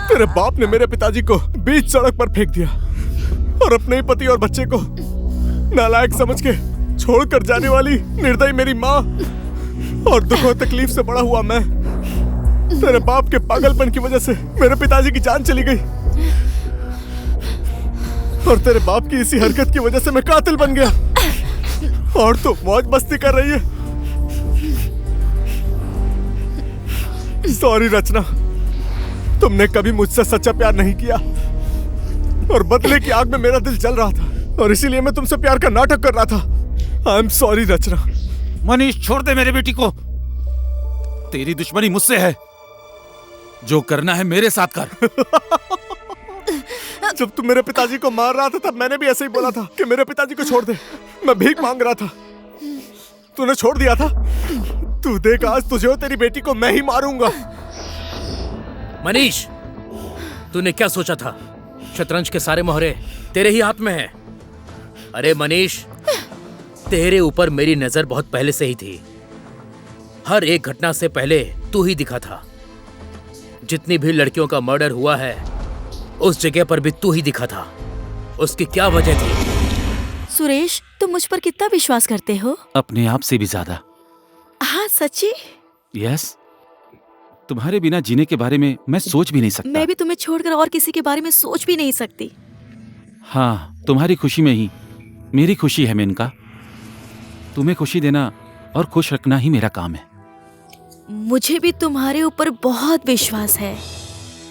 तेरे बाप ने मेरे पिताजी को बीच सड़क पर फेंक दिया और अपने ही पति और बच्चे को नालायक समझ के छोड़कर जाने वाली निर्दयी मेरी माँ और दुख और तकलीफ से बड़ा हुआ मैं। तेरे बाप के पागलपन की वजह से मेरे पिताजी की जान चली गई और तेरे बाप की इसी हरकत की वजह से मैं कातिल बन गया और तू मौज मस्ती कर रही है। सॉरी रचना, तुमने कभी मुझसे सच्चा प्यार नहीं किया और बदले की आग में मेरा दिल जल रहा था और इसीलिए मैं तुमसे प्यार का नाटक कर रहा था। आई एम सॉरी रचना। मनीष, छोड़ दे मेरे बेटी को। तेरी दुश्मनी मुझसे है, जो करना है मेरे साथ कर। जब तुम मेरे पिताजी को मार रहा था तब मैंने भी ऐसे ही बोला था कि मेरे पिताजी को छोड़ दे। मैं भीख मांग रहा था, तूने छोड़ दिया था। तू देख आज तुझे और तेरी बेटी को मैं ही मारूंगा। मनीष, तूने क्या सोचा था? शतरंज के सारे मोहरे तेरे ही हाथ में हैं। अरे मनीष, तेरे ऊपर मेरी नजर बहुत पहले से ही थी। हर एक घटना से पहले तू ही दिखा था। जितनी भी लड़कियों का मर्डर हुआ है उस जगह पर भी तू ही दिखा था। उसकी क्या वजह थी? सुरेश, तुम मुझ पर कितना विश्वास करते हो? अपने आप से भी ज्यादा। हाँ सच्ची? यस, तुम्हारे बिना जीने के बारे में मैं सोच भी नहीं सकता। मैं भी तुम्हें छोड़कर और किसी के बारे में सोच भी नहीं सकती। हाँ, तुम्हारी खुशी में ही मेरी खुशी है मेनका। तुम्हें खुशी देना और खुश रखना ही मेरा काम है। मुझे भी तुम्हारे ऊपर बहुत विश्वास है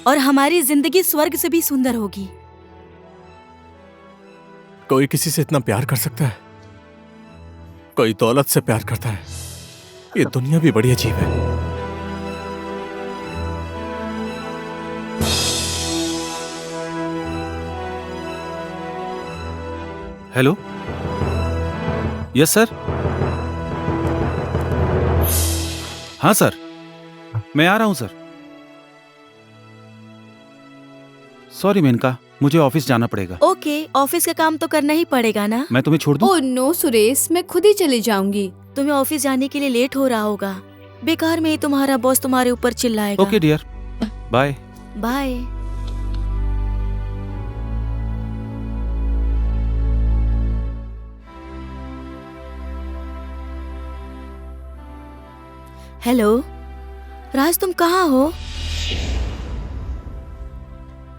और हमारी जिंदगी स्वर्ग से भी सुंदर होगी। कोई किसी से इतना प्यार कर सकता है? कोई दौलत से प्यार करता है? ये दुनिया भी बड़ी अजीब है। Hello, yes sir. हाँ सर, मैं आ रहा हूं सर। सॉरी मेनका, मुझे ऑफिस जाना पड़ेगा। ओके, ऑफिस का काम तो करना ही पड़ेगा ना। मैं तुम्हें छोड़ दूं? ओह नो सुरेश, मैं खुद ही चली जाऊंगी। तुम्हें ऑफिस जाने के लिए लेट हो रहा होगा। बेकार में ही तुम्हारा बॉस तुम्हारे ऊपर चिल्लाएगा। Okay dear, bye. Bye. Hello Raj, तुम कहाँ हो?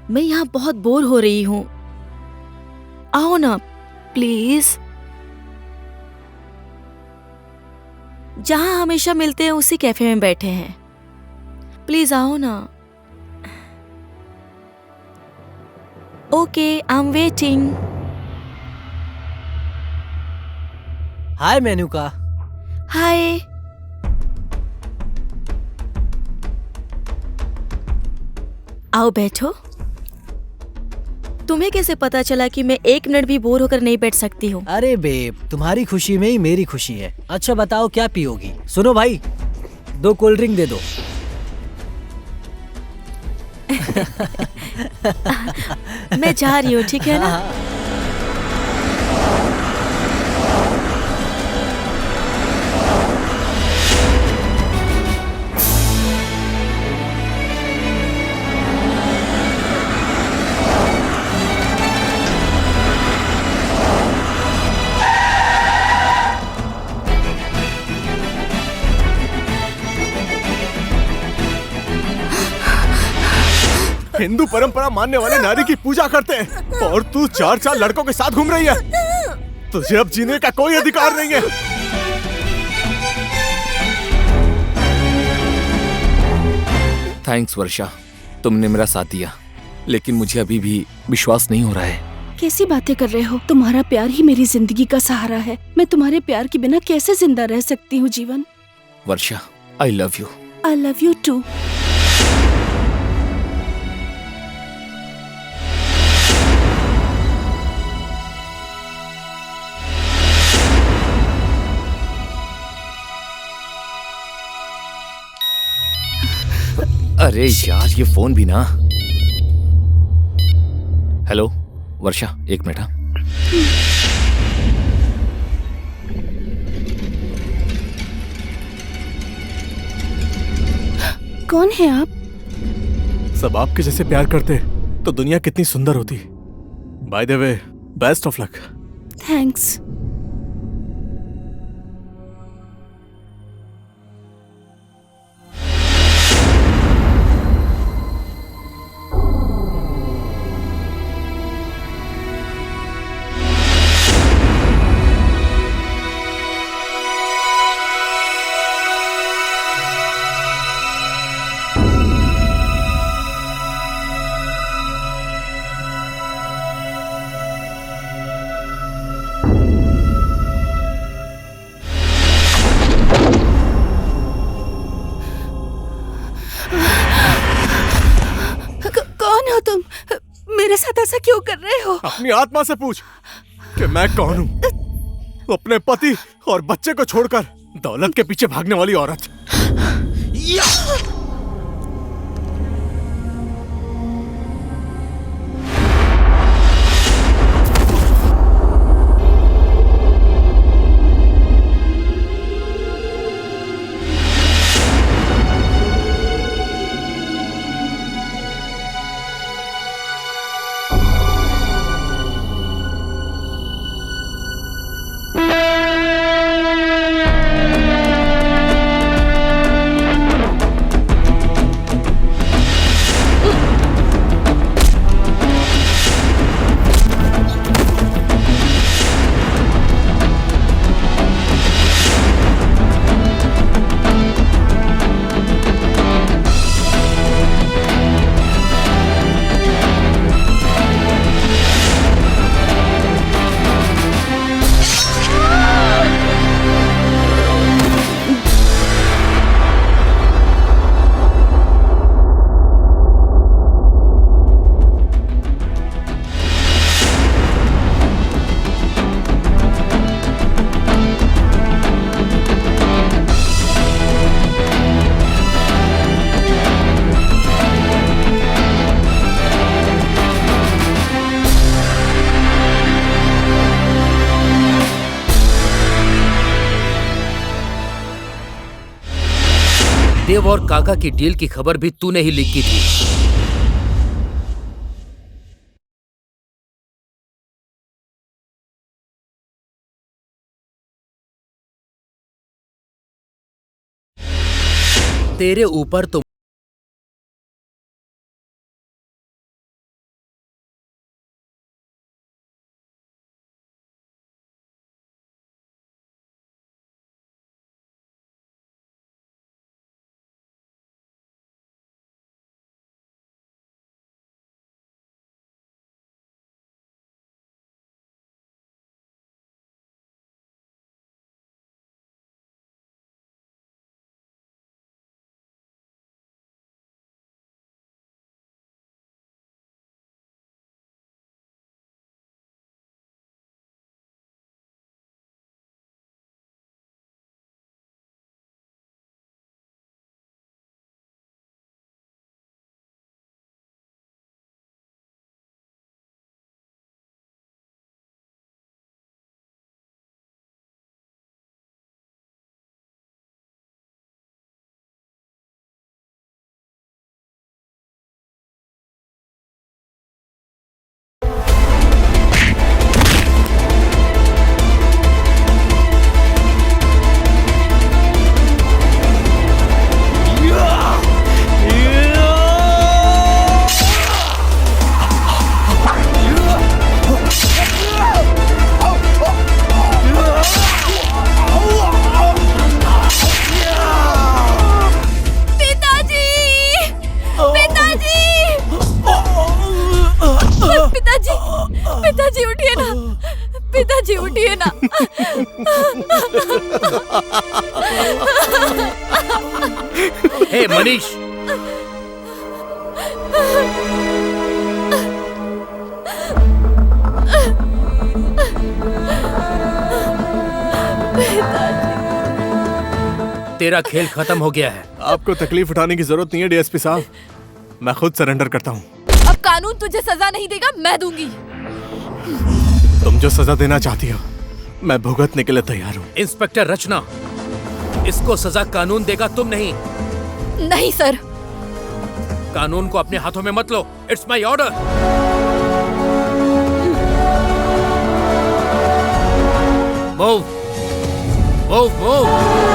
मैं यहाँ बहुत बोर हो रही हूँ, आओ ना प्लीज। जहाँ हमेशा मिलते हैं उसी कैफे में बैठे हैं, प्लीज आओ ना। Okay, I am waiting. Hi Menuka. Hi. आओ बैठो। तुम्हें कैसे पता चला कि मैं एक मिनट भी बोर होकर नहीं बैठ सकती हूँ? अरे बेब, तुम्हारी खुशी में ही मेरी खुशी है। अच्छा बताओ क्या पियोगी? सुनो भाई, 2 कोल्ड ड्रिंक दे दो। मैं जा रही हूँ, ठीक है ना? हिंदू परंपरा मानने वाले नारी की पूजा करते हैं और तू 4 लड़कों के साथ घूम रही है। तुझे अब जीने का कोई अधिकार नहीं है। थैंक्स वर्षा, तुमने मेरा साथ दिया, लेकिन मुझे अभी भी विश्वास नहीं हो रहा है। कैसी बातें कर रहे हो? तुम्हारा प्यार ही मेरी जिंदगी का सहारा है। मैं तुम्हारे प्यार के बिना कैसे जिंदा रह सकती हूँ Jeevan? Varsha, I love you. I love you too. अरे यार, ये फोन भी ना। Hello Varsha, 1 minute. कौन है आप? सब आपके जैसे प्यार करते तो दुनिया कितनी सुंदर होती। By the way, best of luck. Thanks. मेरे साथ ऐसा क्यों कर रहे हो? अपनी आत्मा से पूछ कि मैं कौन हूँ। अपने पति और बच्चे को छोड़कर दौलत के पीछे भागने वाली औरत। देव और काका की डील की खबर भी तूने ही लीक की थी। तेरे ऊपर तो पिताजी उठिए ना, पिताजी उठिए ना। हे मनीष, तेरा खेल खत्म हो गया है। आपको तकलीफ उठाने की जरूरत नहीं है डीएसपी साहब, मैं खुद सरेंडर करता हूँ। अब कानून तुझे सजा नहीं देगा, मैं दूंगी। तुम जो सजा देना चाहती हो मैं भुगतने के लिए तैयार हूँ। इंस्पेक्टर रचना, इसको सजा कानून देगा, तुम नहीं। नहीं सर, कानून को अपने हाथों में मत लो। It's my order. Move move move.